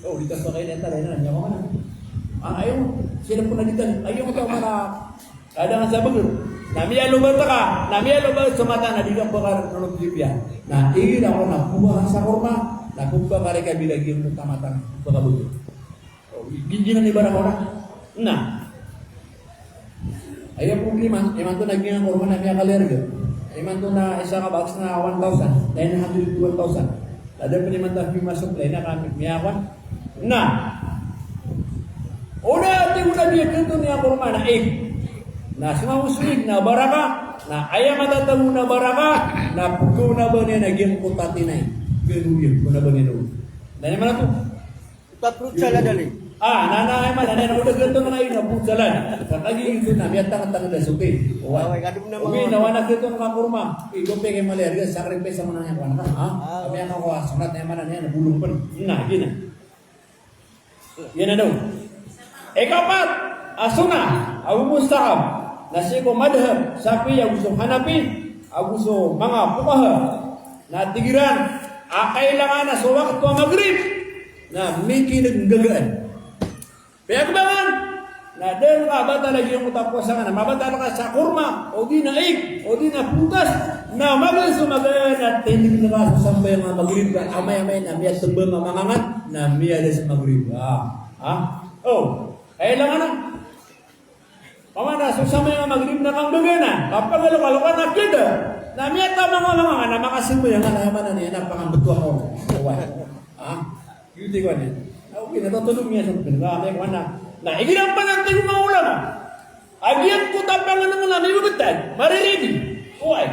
ditag pa kayo neta rin na niya ko man ayaw sila po na ditag ayaw ka man kadang sa bagay namiya lubat ka namiya lubat sa mata na digang pakar nulog jibya na igira ko na bumahan sa kurma na pagpakari ka bilagi yung tamatang pagkabagay giginan ni barang orang. Nah, ayah problema, iman tu naging ang korban na miya kalerga. Iman tu na isa ka box na 1,000, 912,000. Ada peniman tafi masuk lain na kami miyawan. Nah, udah tinggal dia tentu ni korban na Nah, semua muslim na baraka, na ayah matatamu na baraka, na pukul na ba niya naging kutatinay. Kenuyan, kuna ba niya doon. Dan yang mana tu? Taprut sala dali. Nana ay man, nana udah ganto na ngayon, nabut jalan. Lagi itu na, biar tangan-tangan dah suki. Away kadum na Umi, mga. nawanak dito ng kakurma. Ikaw pengen malaria, sacrifice sa manang yan. Kami ang ako, sunat na yung manan yan, nabulong pa. Gina. Yan na daw. Ikapat, asuna, Abu Mustahab, nasi ko madhab, sapi yang gusto hanapi, gusto mga pukaha, na tigiran, kailangan na sa waktu magrib, na may kinagagaan. Pagbangan, na dahil ka bata lagi yung utapuasan na mabata na ka sa kurma, o di na o di na putas, na magaling sumagayan at hindi na ka sasambay ang magrib ka, amay-amay na miya sabang mamangangan, na miya na sa magrib. Kailangan na. Pamana, susama yung magrib na kang bagana, kapag alukalukan na kita, na miya tamang mamangangan, na makasimbo yung alaman na niya, napakambutuan ko. Yuti ko niya. Okay, natutulog niya sa pinagkamay ko na. Iginang pa natin yung mga ulama. Agiyan ko tapangan ng ulama yung batad. Mariridi. Uy.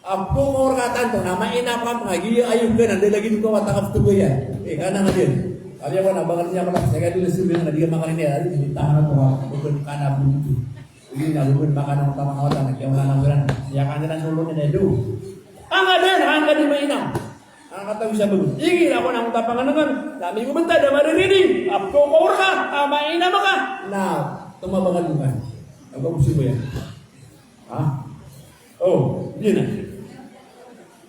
Ako mo orkatan to na mainapam nga. Giya ayun ka na. Dahil lagi nito matakap to yan. Kana nga din. Kaya ko na, bakal niya ko lang. Saya dulu sabihin na di ka makarinig. Alam, sinitahan na to ha. Bukod ka na buto. Uli na, bukod baka na tamang kawatan. Nagkiyaw na ng ulan. Siya ka na sulong na edo. Ang adin, ang ka di mainam. Ang katawi siya bago. Igil ako ng tapanganangan. Dami ko banta, na maririnig. Apko ko ka, mainam ka. Na, tumabangan mo ka. Nagpapusin mo yan. Hindi na.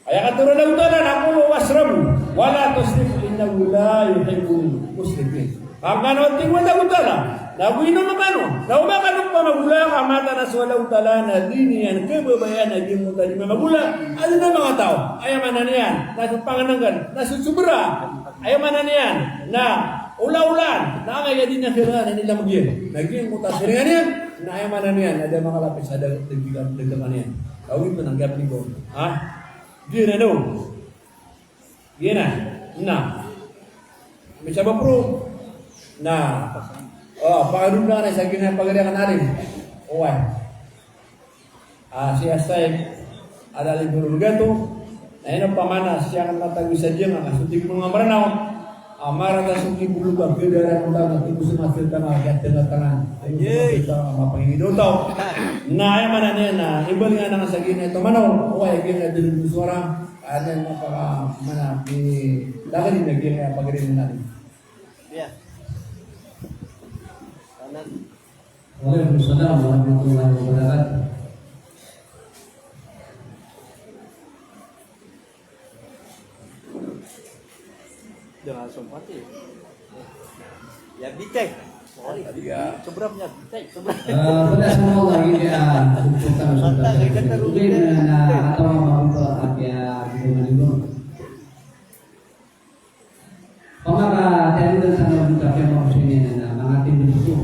Kaya katuro lang ito na, nakulo wasrabu. Wala tusrif innahu la yuhibbul muslimin. Ang kanoting wala ko tala. Nabuino magano. Naumakanong pamagula ka mata na swalaw tala na dini yan. Kababayan na di mo tali mamagula. Ano na mga tao? Ayaman na niyan. Nasupangananggan. Nasusubra. Ayaman na niyan. Na ula-ulan. Na ang din na kira na nila magyan. Naging mutas rin yan. Na ayaman na niyan. Ada mga lapis. Ada dagdagan yan. Tawid mo ng gabi ko. Diyan na no. Diyan na. Na. May sabi pro. Na. Pakadun na sa ginang pagariakan natin. Siya say adaling burulgato. Na yun ang pamana siya ang natagwi sa diyan. Ang asuntik mga maranaw. Amara na sungi bulugan. Kaya rin ang tibo sa mga filta mga kaya tanga-tangan. Ayun ang mapangingidot daw. Na ayaman na niya na ibal nga na sa ginang ito manaw. Gina din yung suara. Ano yung mapaka-mana. Lagay din na ginang pagariakan natin. Yeah. Waalaikumsalam warahmatullahi wabarakatuh. Jangan sempat ya. Ya bitay. Sobrang niya bitay. Pada semua lagi dia mungkin atau untuk akhir hidungan Pamara tadi dan sama juga yang sini na mga tim dito.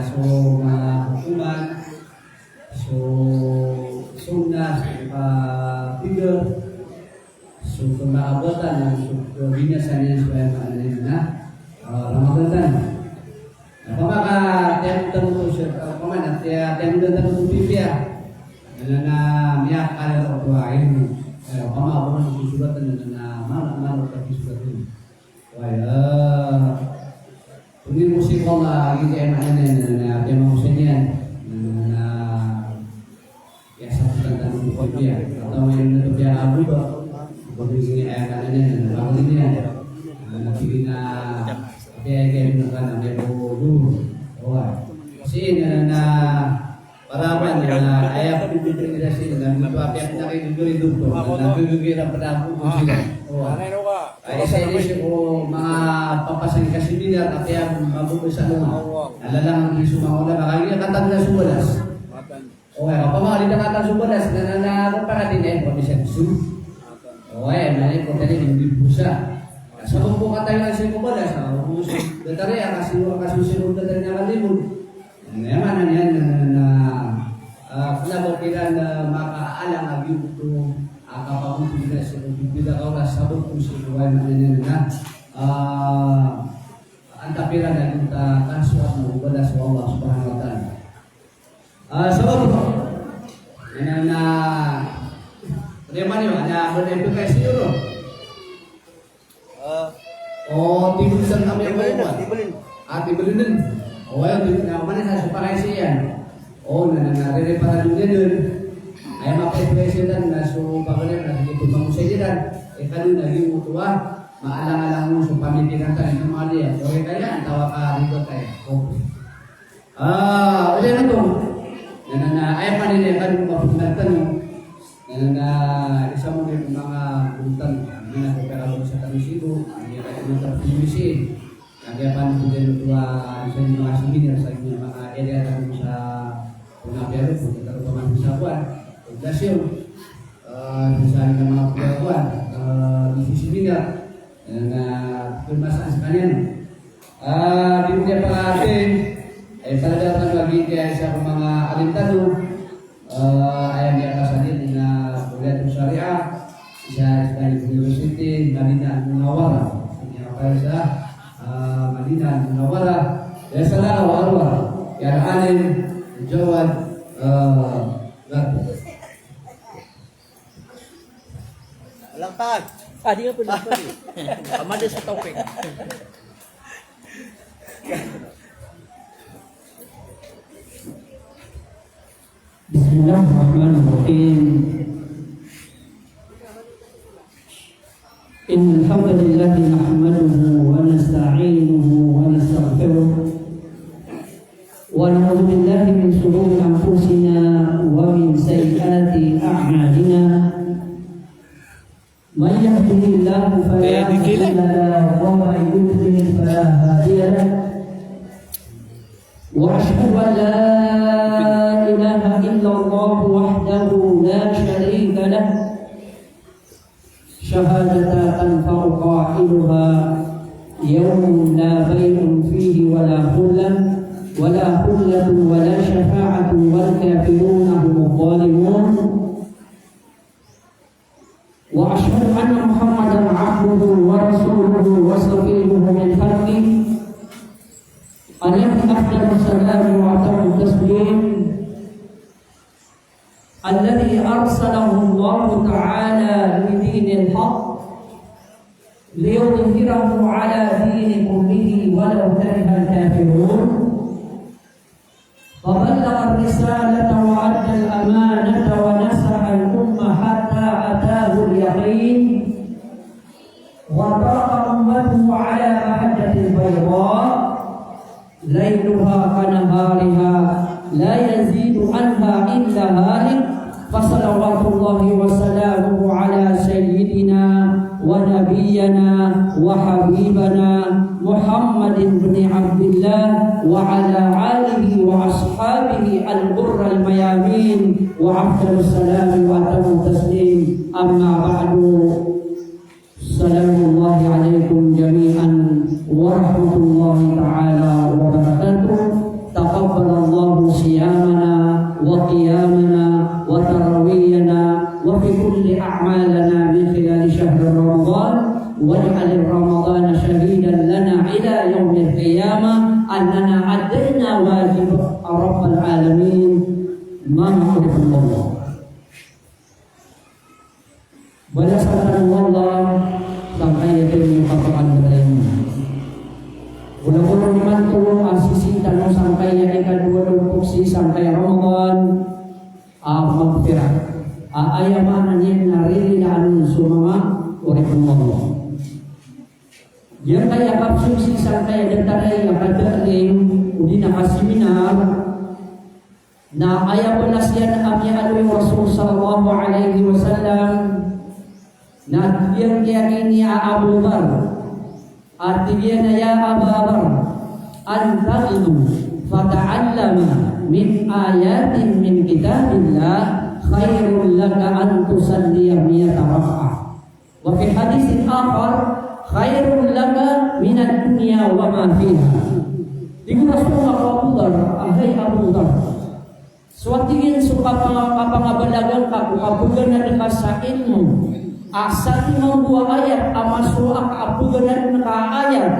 So hukuman so sunnah tiga so kemahabatan so binasannya supaya maknanya Ramadan. Apakah tiap tentu pemana tiap tentu pipia na miyak ala tua ilmu. Pama pun surat na mana tapi surat ini. Ini musik Allah gitu enaknya tema musiknya na ya satu tentang dia atau yang untuk dia abu begini ayatnya baginya bigina dia menekan dia dulu sini na parapan na ayat integrasi dengan apa yang nak hidup na gugira pada musik. Ay sa inisip ko mga papasang kasibigan at yan mabubusa naman. Alalang ang sumangula makagaya katang na subalas. Okay, kapamali na katang subalas na nanakapara din eh, pamisan su. Okay, mali po tali hindi busa. Sabong po katay lang siya kubalas. Datari ang kasusunod na tayo na kalimod. Naman na yan na pinabakiran na makaalang ang yung kapag-upin na sa pagpipila ka oras sabon kung sinuwan na ang tapiran na yung kasuat na ubala sa Allah subhanahu wa ta'ala. Sabon po, yan na pwede man yun, na pwede ito kayo siguro. Oh, tibusan kami yang bawa. Tibelin. Tibelin. Oh, yang mana saya suka kasihan. Oh, nanti para dunia dun. Ayam apa presiden nasu pagale na gitu pangusairan. Kanu lagi mutua maalang-alang mo sa pamitiran tayo ng mga liya. Okay kaya tawa ka rito tayo. Okay. Ulit na to. Ayam pa nila kan mapunatan isa mo yung mga buntan na nagkakaroon sa Tanisibo, hindi ka ito sa Pilipisin. Kaya pa nito din ito sa mga seminar sa mga area natin sa Punapero, kung ito pa man sa Juan, Paglasyon, sa mga Paglawan, di seminar, na pulmasaan sa kanyan. Di mo niya pa atin, ay talagang magiging sa mga alintado, ayam dia kasanin na kuliah syariah bisa dari University Madinah Munawwarah yang apa sa Madinah Munawwarah ya salah warwar yang alim jawad Langkah. Di nga po lang pa rin. Kamada sa topik. Bismillahirrahmanirrahim. Innal hamdalillah nahmaduhu wa nasta'inuhu wa nastaghfiruh wa na'udzu billahi min shururi anfusina wa min sayyiati a'malina. Man yahdihillahu fala mudilla lahu wa man yudlil fala hadiya lahu. Wa asyhadu an la ilaha illallah wahdahu la syarika lah syahadatan tanfa'u qailuha yawmun la baynun fihi wala khullan wala khullatun wala syafa'atun wal kafiruna humudh dhalimun. Wa asyhadu anna Muhammadan 'abduhu wa rasuluhu wa safiyuhu min khalqihi alaihi afdalu salami wa atamu taslim alladhi arsalahu Allah ta'ala lidin al-haq liyudhhirahu ala dini kullihi walau kariha al-kafirun faballagha ar-risalata wa adda al-amanata wa nasaha al-umma hatta ataahu al-yaqin wa taraqa ummatahu ala mahajjati al-bayda ليلها كنهارها لا يزيد عنها إلا هالك فصلوات الله وسلامه على سيدنا ونبينا وحبيبنا محمد بن عبد الله وعلى آله وأصحابه الغر الميامين وأفضل السلام وأتم التسليم أما بعد السلام الله عليكم جميعا ورحمة الله تعالى وبركاته. تقبل الله صيامنا وقيامنا وتراويحنا وفي كل أعمالنا من خلال شهر رمضان واجعل رمضان شهيدا لنا إلى يوم القيامة أننا أدينا واجب رب العالمين ما نعرف الله. Berdasarkan Allah sampai itu merupakan berlain. Mudah-mudahan mantul asisi tanah sampai yang kedua produksi sampai Ramadan magfirah. Ayam anaknya nariri dan semua oleh Allah. Yang kaya kapsusi sampai detarai yang ada link udina kasiminar. Na ayam penasihan amnya alwi Rasul sallallahu alaihi wasallam. Nah, yang ini Abu Dhar, artinya ya Abu Dhar, antaqidu fata'allama min ayatin min kitabillah khairul laka an tusalliya miyata raka'ah. Wa fi haditsin akhar khairul laka min ad-dunya wa ma fiha. Dikira Rasulullah Abu Dhar, ahai Abu Dhar. Suatingin suka pangabalagang ka kabugan na dekas sa ilmu. Asal membuat ayat amasu aku benar ayat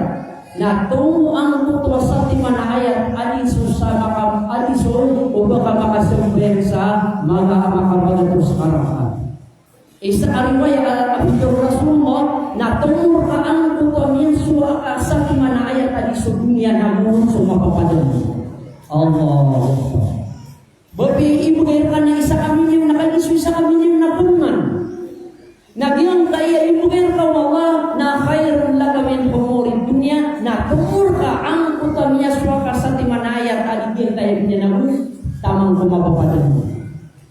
na tungu ang tutwasati mana ayat ali susah makam ali so ubaka makasumber sa mga makabagatos karahan isa ariwaya al-abdur Rasulullah na tungu ka ang tutwamin su dunia namun sumapapadan. Allah. Babi ibu kaya na isa kami yung nakalisu, isa kami yung napungan. Nagyang kaya ibu kaya ka wala na khairun laka min umuri dunia na kumur ka ang utamnya suaka sa timanayat aligin kaya niya namun tamang kumapapadan.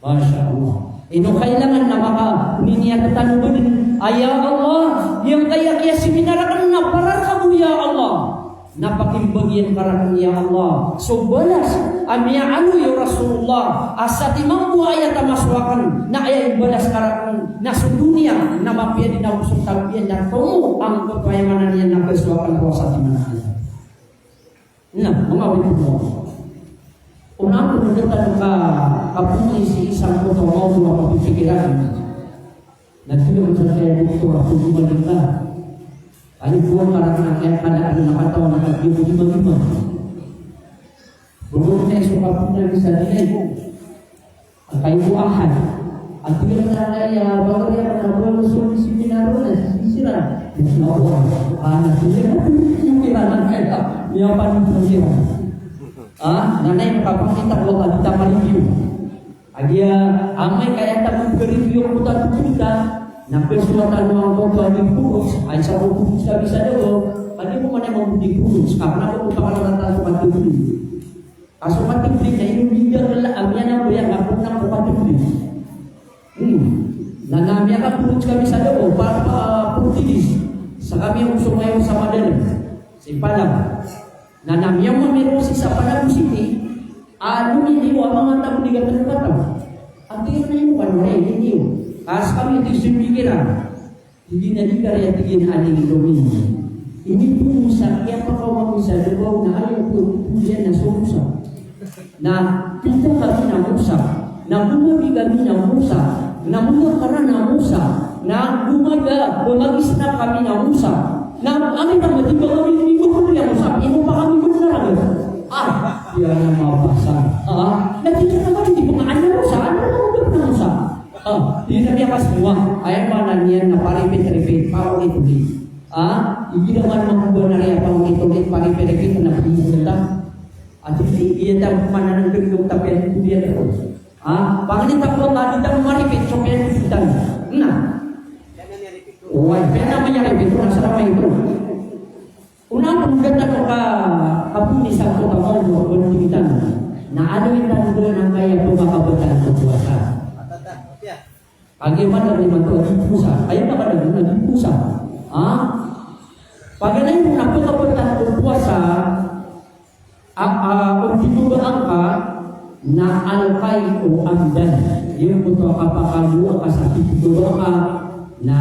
Masya Allah. Ino kailangan na maka-niniatatan mo din. Ay Allah, yang kaya seminarakan na para kamu ya Allah. Napakimbagian karakan ya Allah. So balas, amya anu ya Rasulullah. Asati mampu ayat maswakan na ayat balas karakan na sa dunia na mapia di dalam sultapian dan kamu ang kepayamanan yang nakaswakan kuasa di mana ayat. Nah, mengawin itu. Unang penunjukan kapuni si isang kota mau dua pikiran. Nanti dia menceritakan itu waktu lima. Kali buang karena keadaan nak tahu nak dia lima. Berumurnya suka punya bisa dia. Kayu ahad. Akhirnya ya baru dia pernah berusul di seminar di sini. Allah. Anak dia pikiran kayak dia paling penting. Nanay kapag kita wala kita ma-review. Agia amay kaya ta mag-review ko ta kita na persuatan mo ang photo ng puros ay sa puros ka bisa daw. Ano mo man ay mabuti puros kapag ako pakalatan sa patubli. Kaso patubli na yung bigyan nila amya na buya ako nang patubli. Nanamya ka puros ka bisa daw para putilis. Sa kami ang sumayaw sa madali. Sipalang nanam yang memerosi sa pada musiti ini wa mga tamu di gatan kata akhirnya ini kan ini as kami itu pikiran hindi na di karya tigin aning domini ini pun musa kaya pa kau bisa debaw na ayaw po diyan na sumusa na kita kami na musa na bumabi kami na musa na mungkara na musa na bumaga bumagis na kami na musa na amin na matiba kami ni Guru yang usap, ibu pa kami benar dia na mabasa. Nakita na kami di pengaanya Musa, ano na udah pernah Musa? Hindi na biya semua. Ayat mana niyan na paripit-ripit, parang itulit. Hindi naman mangkuba na rin parang itulit, paripit-ripit na pinagdata. At iya daw mana ng dugdug tapi ang kudiya terus. Pangalit ako tadi daw maripit, so kaya kusutan. Wah, pena menyaripit, nasa ramay ito. Unang pagkata ka kapuni sa kota mau berpintan. Na ano yung tanda ng kaya pumakabatan sa puasa. Bagaimana memang itu dipusa? Ayat apa dah dipusa? Bagaimana yung nakakabatan sa puasa? Kung dito angka na alkay o amdan. Yung puto kapakalu ka sa dito ka na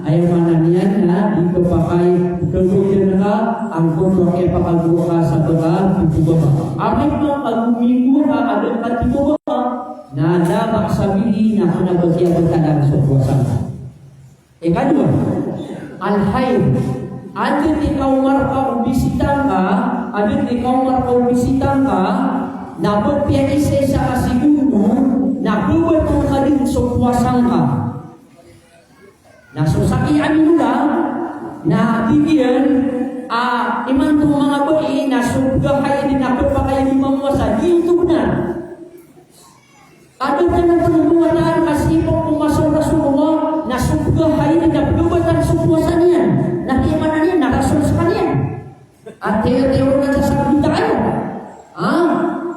ayaw mana niyan na dito pakai kemudian na ang kono kay pakalu ka sa baga dito ba. Amin mo pag-minggu ka ada dito ba na dapat sabili na kunabagyan ka lang sa puasa. Ikadua, al-hayr. Adit ikaw marka bisitang ka, adit ikaw marka bisitang ka, na pagpiyaisay sa kasiguro, na buwan ka din sa puasang ka. Nasusakian nila na bigyan iman itong mga bayi na surga kayo din ako pa kayo di mamuasa dito na kadang ka ng pangbuwanan kasi po pumasok Rasulullah na surga kayo din napagabatan sa puasa niyan nakimanan niya narasul sa kanya at teor na sa tayo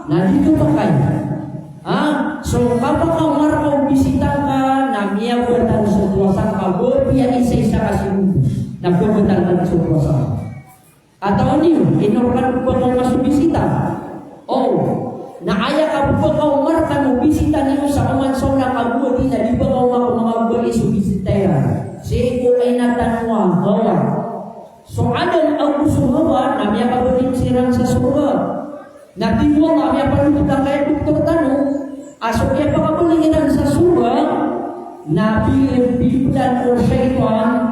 na dito pa kayo so kapag ka marakaw bisitang ka na miyawatan sa puasa ka berpiya isa-isa kasi nagpapatan ka sa puasa atau niyo inorkan po kang masubisita naaya ka po kang marakaw mo bisita niyo sa kamansaw na kabuha din na di ba kaw mga bali subisita yan si ito ay natanwa hawa so adal ang gusto hawa na miyakabutin sirang sa surga natiwa nga miyapalutan kaya doktor tanong asok ya pakapalinginan sa surga na bibigyan o syaitan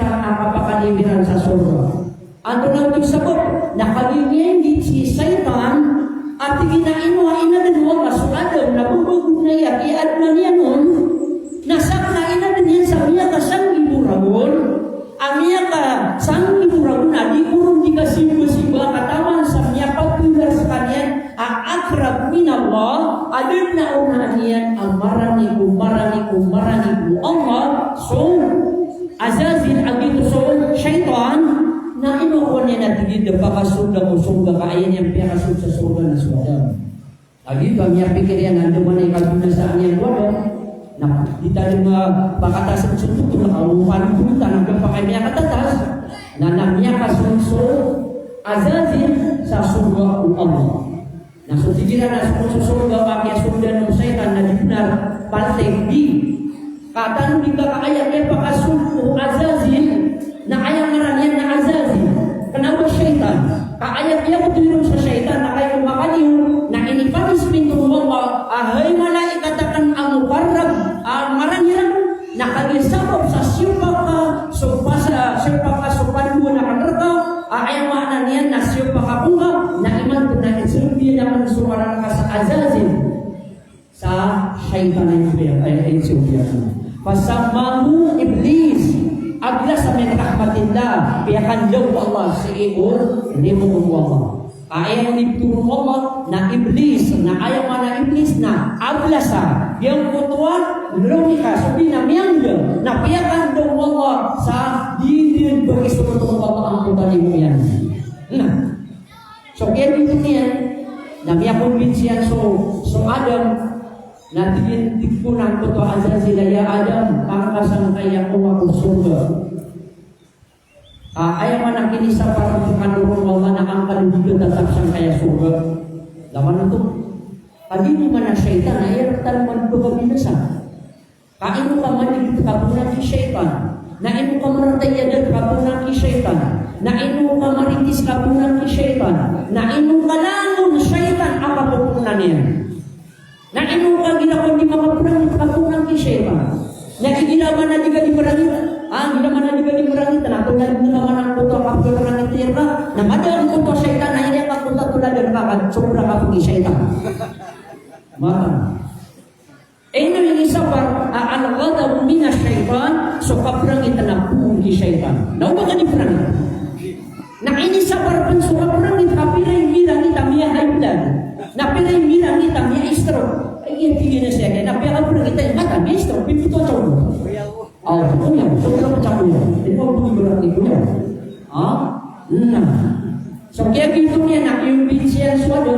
ang kapakalibiran sa surga. Ano nang sagot? Nakalinyengit si syaitan at ginainuha na mo masukadon na bubog na yakiat na niya nun nasak na ina na niya sa miya ka sang iburagon ang miya ka sang iburagon na di kurong di ka simba-simba maraniku Allah so Azazil agitu so syaitan na inukuha niya natin yung pakasunda mo sungga kaayan yung pinakasud sa surga na surga. Agi kami yang pikir yang anda mana kalbuna sa anyang wala. Nah, di dalam pakatasan suntuk na kaupan punta ng pakai niya katatas na namanya kasunso Azazil sa surga Allah. Nah, so tigiran na sa surga pakai surga ng syaitan na dinar palteng di kata di ayat yang pakasunku Azazil na ayat ngaranyan na Azazil. Kenapa syaitan? Ayat yang berturun sa syaitan na kayo makaliw na inipanis pintu Allah ahay malaikat akan amukarab maranyan na kagisabab sa siyupaka supasa supandu na kanerka ayat makna niyan na siyupaka bunga na iman na insulbiya naman sumaran ka sa Azazil sa syaitan ay insulbiya Fasamahu iblis aglas min rahmatillah biakan jauh Allah seibur limu Allah. Ayat dituru Allah na iblis na ayat mana iblis na aglasa yang kutuan logika sabina mianda na biakan jauh Allah sa didin bagi seluruh Allah angkutan imuyan. Nah, so kaya itu niya na biakon binsian so Adam natin tipunan ko to Azazil ya Adam pangkasang kaya kumaku surga. Ayaw man kini sa parang kanurong Allah na angkan juga tetap sang kaya surga. Laman itu adi mo man na syaitan ay talman ko binasa. Kain mo ka man dito kapunan ki syaitan. Na ino ka maratay dan kapunan ki syaitan. Na ino ka maritis kapunan ki syaitan. Na ino ka langon syaitan apa pupunan niya. Na ino ka ginakon di makapunang kapunang kisyaitan. Na ginaman na juga di perangit. Ginaman na juga di perangit. Na kung ginaman ang puto kapag perangit tira. Na madang puto syaitan na hindi ang puto tulad ng kakad. Sobra kapag kisyaitan. Maka. Ino yung isa par. Al-ghadabu minas syaitan. So kaprangit na pung kisyaitan. Na umaga di perangit. Na ini sa par pansuka perangit. Kapila yung bilang itamiya haiblan. Napila yung bilang itamiya stroke. Ay, tingin na siya. Napila ko lang kita yung mata. May stroke. Piputo sa ulo. Ito yan. Sobrang macam yan. Hindi mo bumi berat itu ya. Nah. So, kaya gitu niya na yung binsiyan suado.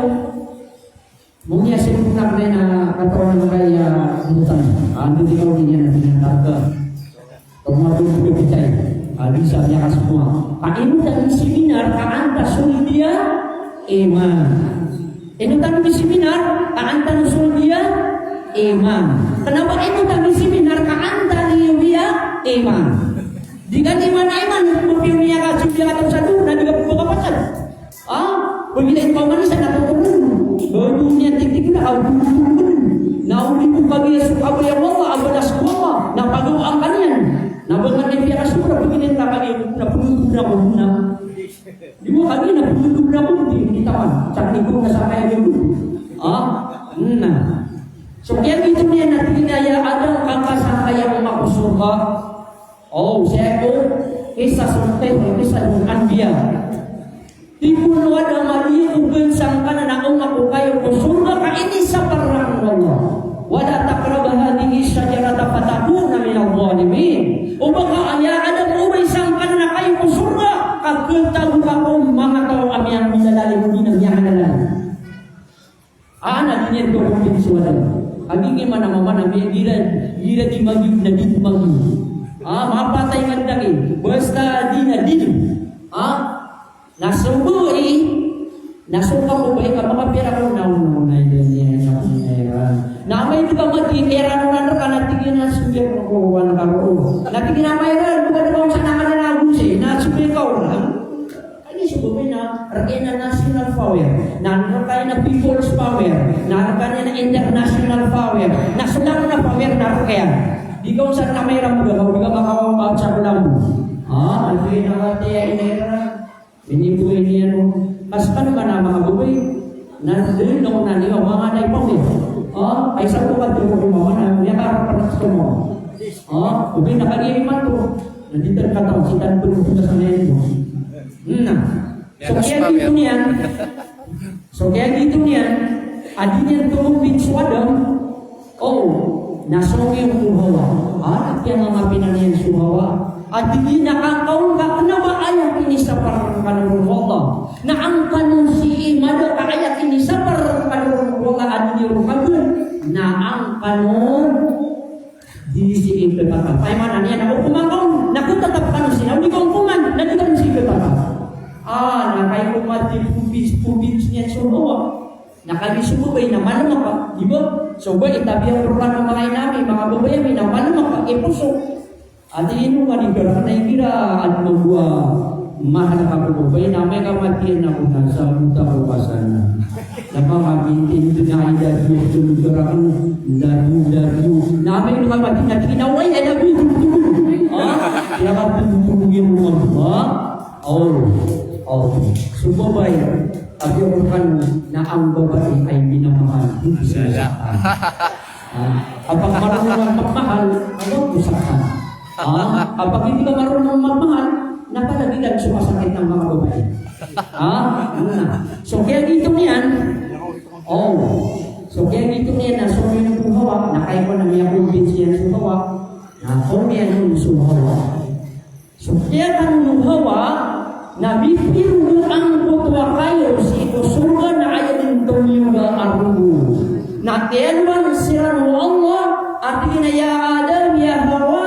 Mungkin sempurna na katawan ng kaya hutan. Ano di ko niya na pinantarga. Tumatulog ko bitay. Bisa niya ka semua. Paano tayo seminar kaanta sulit dia iman. Ino tayo seminar kaanta sulit dia iman. Kenapa ino tayo seminar kaanta dia iman? Jika di mana iman mungkin niya ka siya ka satu na diga pagkapasan. Pagilin pa man sa natutulog. Baru niya tik-tik na nauli ko bagi suka ya Allah abadas Allah na pagawa kanyan. Nabangan niya piyaka sura pagilin na kami na pulutog na kuna. Di mo kami na pulutog na kuna di tawan. Sa likod na sa kaya yung nah. So kaya gitu niya natin kaya ada kakasan kaya umakusurga. Saya ko kisah suntay kisah ng anbiya. Di puno ada mali uben sangkana na umaku kayo ko surga ka ini sa parang Allah. Wala taqraba hadhihi syajarata fatakuna min adh-dhalimin. Ubaga aya ada ubay sangkana na kayo ko surga kakentang ka mga tao ami ang minalalim din ang yahanan. Ana dinyan ko kung suwada. Aging mana mama na gira di magyu na di magyu. Mapatay man dagi. Basta di na din. Nasuburi nasuka ko ba ka mga pera ko na niya na may di ba pera no na kana tigin na subir ko wan karo natigin na mayra bukan ko sa naman na gusi na subir ko lang ani subir na rakena national power na rakena people's power na rakena international power na sulang na power na kaya di ko sa na mayra mo ga makawa sa bulan ano na hati inera ini po ini ano kaspan ka na mga buhay na din ako na niyo mga naipang ay sa ko ka din ko mga na niya para sa mo ubi na kagiriman to nandito ka taong sitan po sa sanayin mo so kaya dito niyan adi niyan tulong bin suwadam nasongin uhawa. Anak yang mga pinaniyan suhawa. At hindi nakakaon ka na ba ayat ini sa parang Allah. Na ang kanong si imado ka ayat ini sa parang Allah at nirukadun. Na ang kanong di si ipepata. Paimanan niya na kumakaon. Nakutatap kanong siya. Hindi kong kuman. Nagkakaroon si ipepata. Nakay kumati pubis niya suhawa. Nakalisubay na malamang ka. Diba? So ba itabi ang programa mga inami, mga babayan, na malamang ka. Ipuso. At ino manigara na ikira at magwa mahal ka po ba namay kamatian ako na sa muta ko pasana napakamintin ito na idad mo tumigara ko laru namay kamatian na kinaway ay labi pinakatutulungin mo subabay at yung kan na ang babae ay minamahal kapag marunong magmahal ano usapan kapag hindi ka marunong magmahal, napalagilan sumasakit ng mga babae. So kaya dito niyan, na sumay ng suhawa, nakaya ko na niya convince niya ng suhawa, na kumaya ng suhawa. So kaya kang suhawa, na bipiru ang putwa kayo, si ikusuga na ayanin tumiyuga arugo. Na tiyanuan siran Allah, at ginayaadan ya hawa,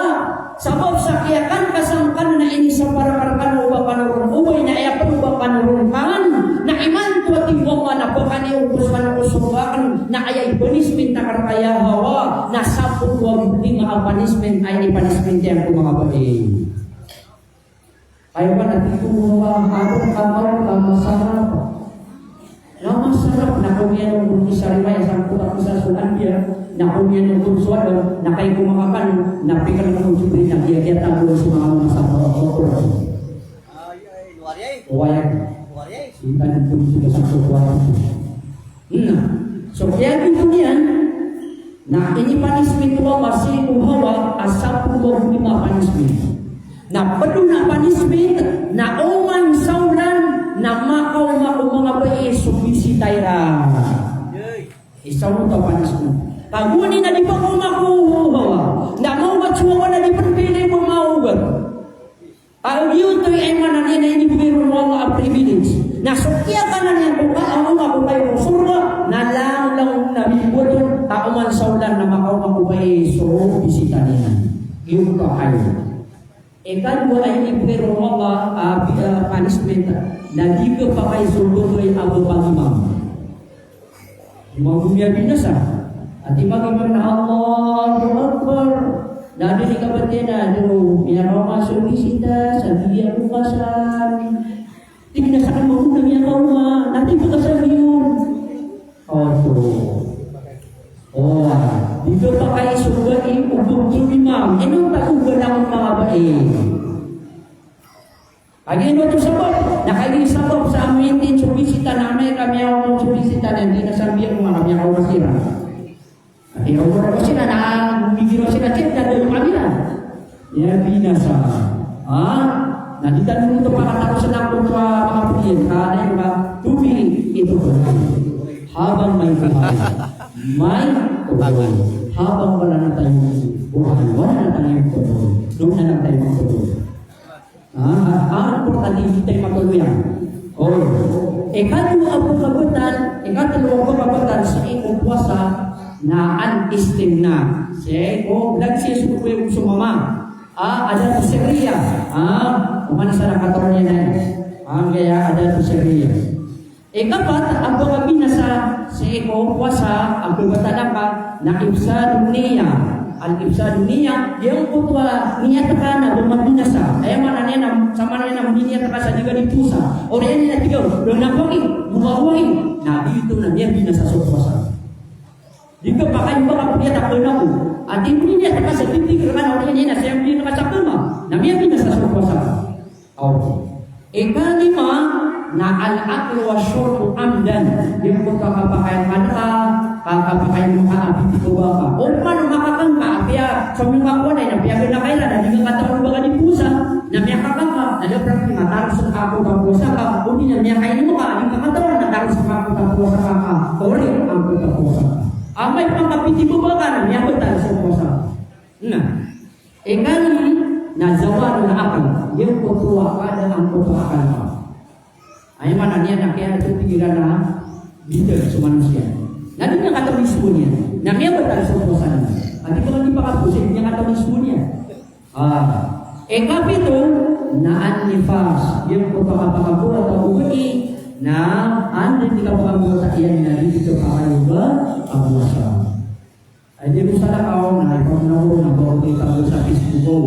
sabab sakyakan kasangkan na ini sa parakarkan uba panurun ubay na iya panuba panurun kan na iman tuwa tiwong na po kani ubus panakusubakan na ayay punishment na karkaya hawa na sapot wag di mga punishment ay ni punishment yan kung mga bae ayaw ba natin kung mga harap kamaw ang masarap na masarap na kung yan ang isarimay sa putak sa sulan niya na kung yan ang kunsuado na kayo kumakakan na pikal ng subrin na kiyakiyat ang buwan sa mga masarap Uwayan Sinta ng pun sudah satu kuala so kaya dito niyan na ini punishment wa masih uhawa asap 25 punishment na penuh na punishment na oman saulan na makaw mga bae subisi taira isaw mo punishment paguni na di pa kumakuha na maugat suwa na di pagpili mo maugat ang yun to'y ay mananay na inibigay mo mga privilege na sukya ka na niyan kung kaamang ako kayo surga na lang na bibuto kauman saulan na makaw makubay so bisita niya yun ka kayo ikan mo ay inibigay mo mga punishment na di ka pa kayo surga ay abo pangimam Imam binasa at imam na Allahu Akbar na di kapatid na pinakamasok bisita sa bigyan bukasan tignasakan mo kung namin ang kauma natin bukasan yun dito pa kayo sugain ubog imam anong tagugan ang mga bae Again, ito sabab, nakailisabab sa amin din subisita namin kami ang subisita na hindi nasabihan mo kami ang masira. At inuura ko sila na bumigiro sila check na doon kami na. Ya, binasa. Naditan mo ito pakatapos na ako sa mga pilihan. Kaya yung mga tubig ito ko. Habang may buhay. May tuloy. Habang wala na tayong buhay. Wala na tayong tuloy. Doon na lang tayo magtuloy. Ang importante hindi tayo matuluyan. Ikatulong ko kabutan sa ikong puwasa na an-istim na. Siya, nagsiya yung sumama. Ada sa Syria. Kumana sa nakataon niya na yun. Kaya ada sa Syria. Ikapat, ang pagkabi na sa ikong puwasa, ang pagkatalang ka, na ibsadong niya. Al-ibsad niya, yung putwa niya taka na bumadunasa. Ay mana niya sama niya na niya taka sa juga di pusa. O riyan niya tigaw, doon nakuhin, bumahuhin. Na dito na niya binasa sa puasa. Dito pa kayo baka niya takon ako. At hindi niya taka sa titig kan o riyan niya na siya hindi nakasakama. Na niya binasa sa puasa. Ikalima na al-aklu wa syurbu amdan. Yung pagkakapakayan ka kakapakain mo ka api dito ba ka? O paano makakang ka? Kaya sa mga kakuan ay napiyagan na kailan na hindi ka kataon ba ka di pusa napiyakakang ka nalaprak ni mataros sa kako ka pusa ka o di na niyakain mo ka hindi ka kataon nataros sa kako ka pusa ka ka o rin ang pusa ka Amay pangkapiti bubagan, niya betal sa puasa. Nah, ikan nazawan na akan, yung kutuwa ka dan ang kutuwa ka na. Ay mana niya nakaya itu pikiran na bida sa manusia. Nanti niya kata mismo niya, na niya betal sa puasa niya. Adi ko lang ipakapusin, niya kata mismo niya. Kapito na anifas, yung kutuwa pakabuha atau uwi, na anda di kapakabuha sa iyan na dito kayo ba ang puasa. Ay di ko sana kao na ikaw na ko na bawa kita sa Facebook ko.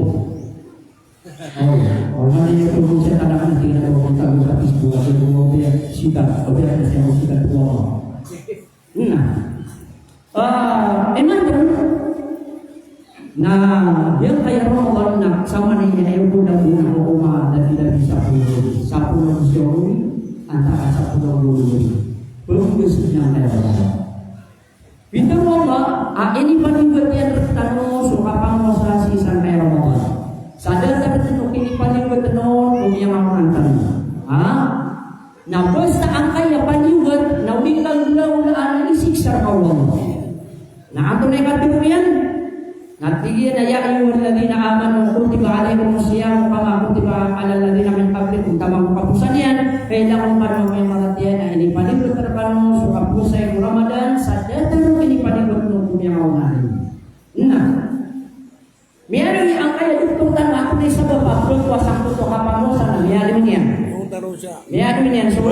Orang yang berfungsi kadang-kadang tidak ada kontak dengan Facebook atau dengan sikat, atau yang saya sikat tua. Emang tu, dia kayak Ramadan nak sama ni yang budak-budak rumah dan tidak bisa pulang, sapu jauh antara sapu jauh, belum kesulitan kayak Ramadan. Pintu Allah, ini paling bagian tertanu sukapang masa sisa kayak Ramadan. Sadar tak tentu kini paling bertenun yang mengantar. Na basta ang kaya paniwat na wikang na isiksa Allah. Na ato na ikatuluyan. Natigyan na ya ayyuhalladhina amanu kutiba alaykumus siyam kama kutiba alal ladzina min qablikum tamang kapusan yan. Kailangan pa may maratiyan na ini paling berterpanu suka pusay Ramadan sadar tentu kini paling bertenun yang mengantar. Miyari ang kaya duktutan ako na isa ba pagod wasang tuto kapamo sa miyari niya. Miyari niya so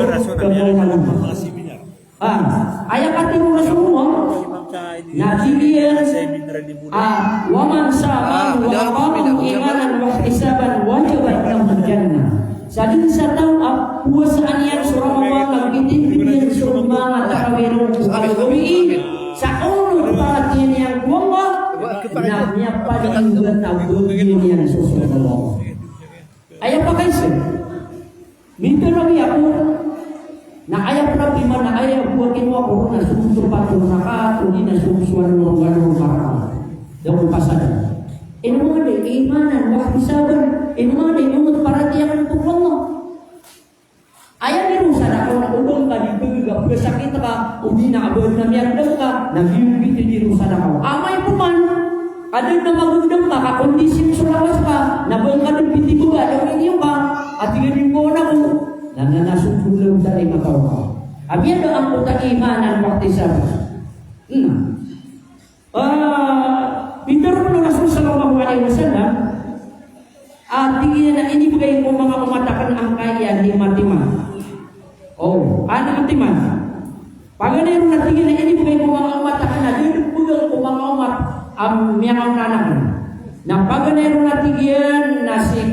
ayat kati mo semua nabiyan waman sama wa qam imanan wa hisaban wajibat lahu jannah. Sadin sa taw puasaan yan surah Allah magitin bigyan sumama takawirun al-ghawi sa ulo perhatian yang Allah na paling bertahu dunia yang sosial Allah. Ayah pakai sih. Minta lagi aku. Na ayah pernah di mana ayah buatin aku na sumber patu naka tuni na sumsuan orang marah. Dan pasal. Ini mana imanan wah bisaban. Ini mana yung perhatian untuk Allah. Ayah ni rusa na kau nak ulung ka di pegak pesakit ka udi na abon na miandang ka nagiyubit di rusa na kau. Amay puman. Kadang na magundang ka, kakondisip sulawas ka, nabangkadang piti ko ba, yung inyo ka, at tingin ko na ko, nananasumpulang dari makaw ka. Abiyan do ang puta imanan wakti sabi. Pintar mo na Rasul sallallahu alaihi wasallam, at tingin na inibigay mo mga umatakan ang kaya ni Matima. Ano Matima? Paganay mo na tingin na inibigay mo mga umatakan na, yun pulang ko mga umat, miyang nanak na paganay ro natigyan na si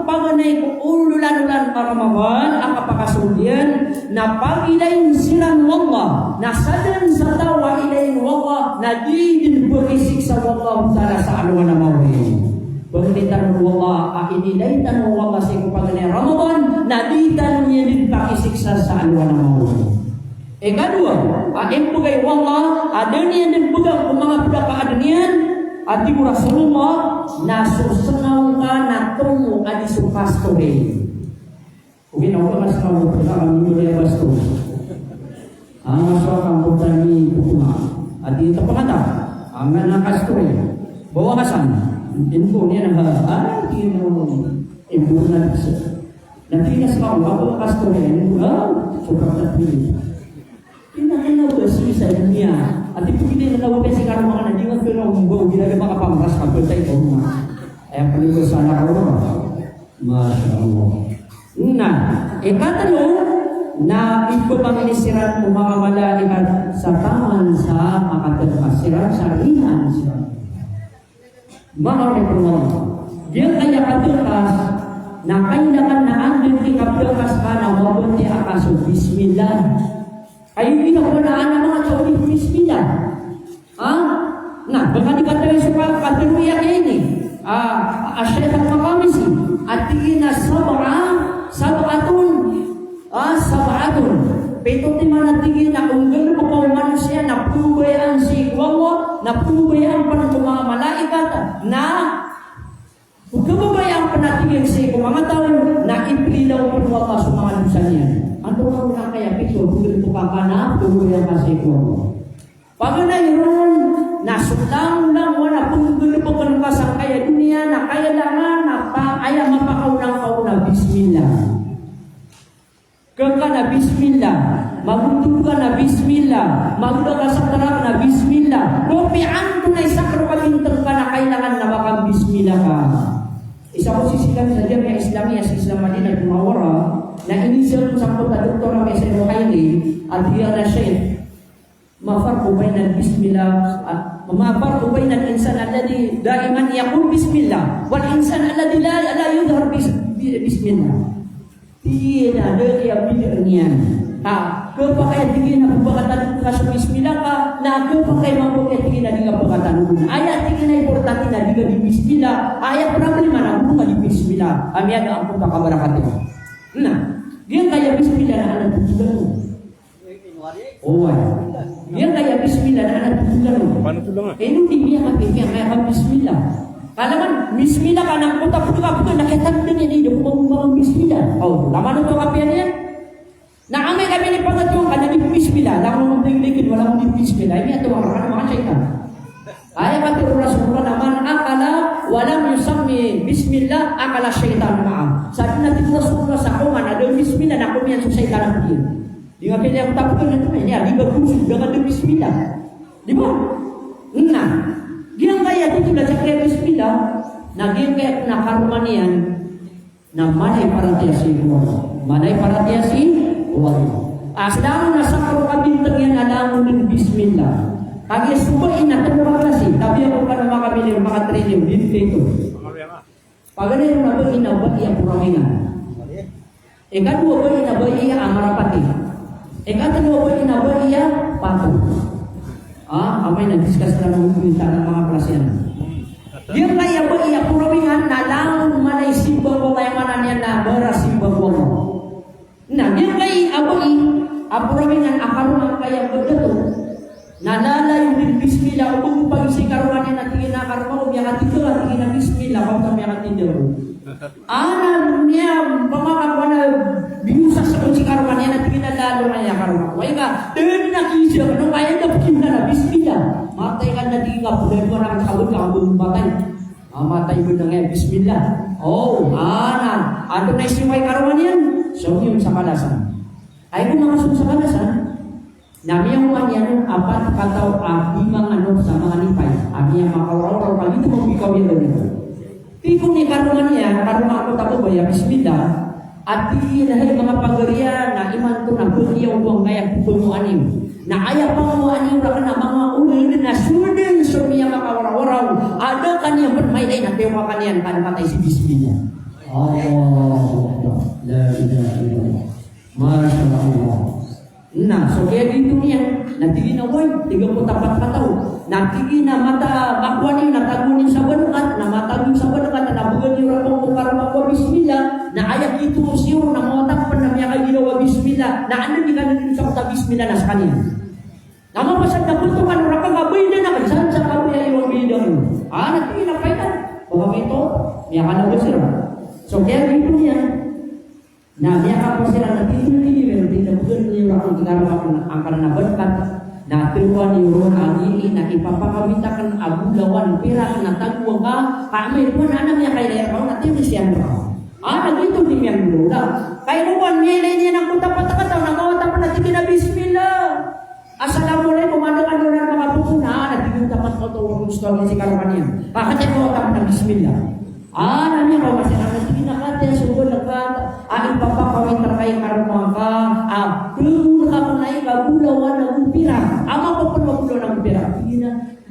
paganay ko ululan-ulan para Ramadan ang kapakasulyan na pagilain silang Allah na sadan sa tawa ilain Allah na di din berisik sa Allah ta'ala sa alwa na mawin pagkalitan mo Allah inilaitan mo Allah si paganay Ramadan na di tan niya din pakisiksa sa alwa na mawin. Kedua, yang pegawai Allah adanya dan pegang mga budak adanian ati Rasulullah nasu senau kana tomu adi supastore. Ugin ako mas kamu pertama minggu basto. Ang so kamu tani puma. Adi tapakata ang nakastore. Bawa kasan. Info niya na kino info na bisa. Nanti nas kamu ako kastore suka tapi Pinakina ko sa dunia. At ipigilin na nawag kasi karang mga nandingan ko ng munggo. Ginagay mga pamras kapag tayo ito mga. Ay ang paligod sana ka rin. Masya Allah. Ikatanong na ito pang inisiran mo mga malaikat sa taman sa makatagpasiran sa rihan siya. Mga repulong. Diyan kaya katukas na kailangan na andun di kapilkas ka na wabon di akaso. Bismillah. Ay pinakunaan ng mga tao ni Bismillah. Baka dikatawi sa katuloyan ini. Asyik ang makamisi. At tingin na sabatun. Pito timana tingin na kung gano'n mo pa manusia na pubayaan si Allah, na pubayaan pa ng mga malaikat na kababayaan pa natin si mga tao na ipilaw po Allah sa mga lusa niya. Ano ka muna kaya pito, kung ito ka na, pubayaan ka si Allah. Paganayon, nasulang lang wala pong gulupong kasang kaya dunia na kaya langan na ayaw mapakaunang kauna. Bismillah. Kung ka na bismillah, magundul ka na bismillah, magundul ka sa tarak na bismillah, lupian ko na isakro kamintang ka na kailangan na makang bismillah ka. Isa ko sisikan sa Jamiah Islamiyah sa Islam Madinah Tumawara na inisip sa kota Dr. Ramesay Rohaili at hiya na Syekh mafarqu bainal bismillah mafarqu bainal insan alladhi daiman yaqul bismillah wal insan alladhi la yudhar bismillah. Tidak ada yang bid'ahnya. Kepakai tinggi na pagkatan ka sa bismillah ka, na kepakai mampukai tinggi na di ka pagkatan mo. Ayat tinggi na importante na di ka di bismillah. Ayat problema na bunga di bismillah. Kami ada ampun ka kabarakati. Nah, dia kaya bismillah na anak tujuan mo. Oh, dia kaya bismillah na anak tujuan mo. Paano tulungan? Ini dia kaya bismillah. Kalau kan bismillah kan ang kota putuka nakita din yan dito kung bismillah. Oh, laman ito kapian yan. Na amay kami ni pangatong kan di bismillah, laman mo dingdingin wala mo di bismillah. Ini ito ang mga syaitan. Ayat kata Rasulullah naman akala walam yusammi bismillah akala syaitan ma'am. Sabi natin Rasulullah sa kuman ada bismillah na kumian sa syaitan ang dia. Di nga pinang tapos na ito niya, di ba kusog dengan ada bismillah. Di ba? Nah, dia kaya itu sudah cakap bismillah, nah dia kayak kena karmanian, nah manai paratiasi Allah, manai paratiasi Allah. Sedang nasakar kabintang yang ada dengan bismillah. Kagi semua ina terpakasi, tapi aku kan makabilir makatrilium di itu. Pagana yung nabo ina buat yang puramingan. Eka dua buat ina buat iya amarapati. Eka dua buat ina buat iya patuh. Apa yang diskus dalam minta mga perasaan. Dia kaya ba iya purabingan na lang manay simba ko kaya manan yan na bara simba ko. Nah, dia kaya abay purabingan akarunan kaya begitu. Nalala yung bismillah kung pag-isi karunan yan natin na karunan umiyakan tidur natin na bismillah kung kami akan tidur. Anak niya pamakakuan na binusak sa kunci karuman yan natin na lalo na niya karuman. Kaya ka, din nakisya ka nung kaya na pikin na bismillah. Matay ka na di ka, pulay mo na kasawad ka, ang matay. Matay mo na nga, bismillah. Oh, anak. Ano na isimay karuman yan? So, yun sa kalasan. Ay kung mga sa kalasan, nami ang mga yan, apat kataw, limang ano sa mga nipay. Ami ang makawaraw, pag ito mong ikaw yan doon ito. Kung ni karuman yan, karuman ako tako ba ya, bismillah. At di dahil mga pagariya na iman ko na bunyaw buwang kaya pupulmuanin. Na ayaw pangamuanin ka na mga ulil na sudin sumiya makawaraw-waraw. Ada kaniyang bermailay na tewa kaniyan kan patay si bismillah. Allah. La ilaha illallah. Masya Allah. Nah, so kaya dito niya, natigin na boy, 34 kataw. Natigin na mata, makuha niyo, natagunin sa banukat, na matagin sa banukat, na nabugan niyo rapong kung karama ko bismillah, na ayak dito siyo, na mga takpan na miya kayo ginawa bismillah, na ano di ka na sa kata bismillah na sa kanya. Namapasag na punto ka, nung rakagaboy na na, saan sa kabuya yung bidang mo? Natigin na kaitan. Kung ito, miya ka na sila. So kaya dito niya, na miya ka po sila, natigin bukan niyo ang ginagawa ang kanang berkat na tuwa niyo ang ini na ipapakawitakan agulawan pira na tagwa ka kami po na niya kay lero na tin siya no dito din yan lula kay luwan nilay niya ng punta-punta na mawata pa natin na bismillah assalamualaikum ano na mga pupuna natin dapat ko to gusto ni si Karmania bakit mo ta na bismillah niya ko kasi ang tinakate sugod ang papakawin kay karma ka kung nakakunay ka gulawan ng pira ama ko pa magulo ng pira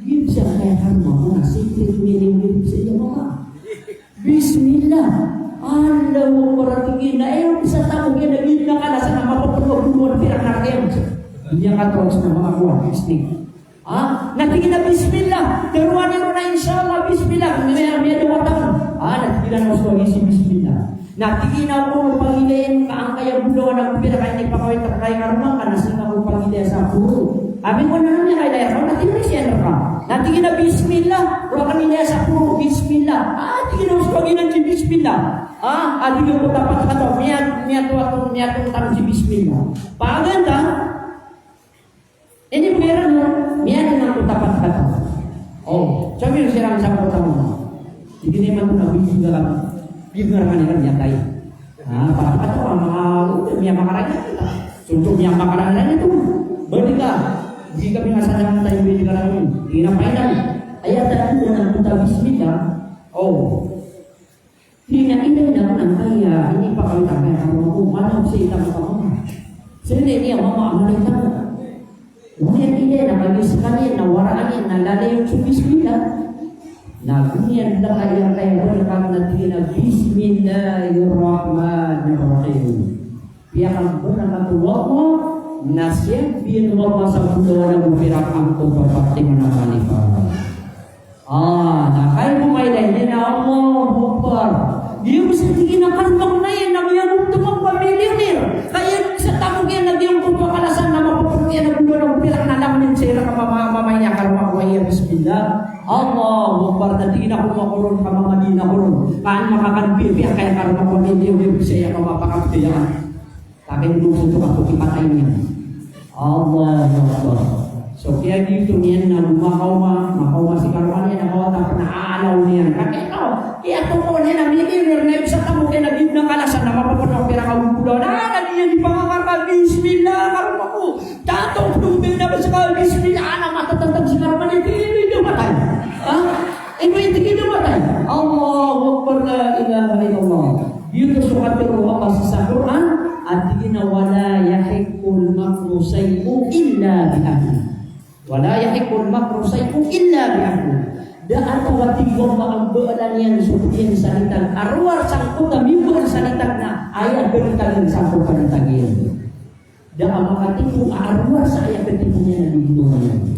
hindi siya kaya karma mo na secret meaning sa iyo mga bismillah Allah mo paratingin na bisa tao yan naging nakala sa mapapagulo ng pira na kayo hindi ka tawag na mga kuwan natigin na bismillah teruanin mo na inshallah bismillah may dua tahun natigin na mo si bismillah natigin na mo pangilayan ka ang kaya bulo na pira kaya nagpakawit ka kaya karma ka nasin na mo pangilaya sa puro amin ko na naman kaya daya ka natigin na siya ka natigin na bismillah wala kanilaya sa puro bismillah natigin na mo pangilan si bismillah atigin ko dapat ka to miyat tanong si bismillah paganda ini meron Niyan ang tapat kata. Oh, sabi yung sirang sa pertama. Hindi naman ito nabis juga kami. Biar kan nyatai. Nah, para kata mga udah makaranya kita. Contoh yang makaranya itu berbeda. Jika binasa tayo binigaramin, ginapainan. Ayat tadi dengan kita bismillah. Oh, Tingnan ini dalam kaya ini pak kami tak kaya kamu mana sih tak kamu. Sini dia mama amalkan. Mungkin ini nak bagi sekali nawaran ini nalada yang bismillah. Nah ini adalah ayat yang berkata nanti Bismillahirrahmanirrahim. Biarkan berkata Allah nasihat bin Allah sabda dan berfirak angkau bapak dengan khalifah. Nah kayak pemain ini Allah Akbar. Dia mesti tinggikan bangunan yang yang untuk pemilionir. Kayak setamugin lagi yang untuk kalasan nama pepertian yang dua pilak nadam yang saya mamanya kalau mau ya Bismillah. Allah Akbar tadi nak mau kurun sama Madinah kurun. Kan makakan biar kayak kalau mau pemilionir bisa ya kalau apa dia kan. Tapi itu untuk aku dipatainya. Allah Akbar. So kaya dito niyan na makaw si karwan yan na tak pernah alaw niyan. Kakek tau, kaya tungkol niya na minir na bisa tamu kaya nabib na kalasan na mapapunong pera kawulo. Nadi yan di pangakarka, Bismillah, karma ko. Tatong tubig na ba sa Bismillah, na matatantag si karwan yan, hindi na matay. Hindi na matay. Allahu Akbar la ilaha illallah. Dito sukat pero Allah sa Quran, at wala yahikul makru sayku illa bi'ahli. Wala yahikul makru sayku illa bi'ahli. Da atawati gomba ang baalan yan sukutin salitan arwar sangko kami bukan salitan na ayat beritagan sangko panitagin. Da amakatiku arwar sa ayat ketipunya na dihitungan.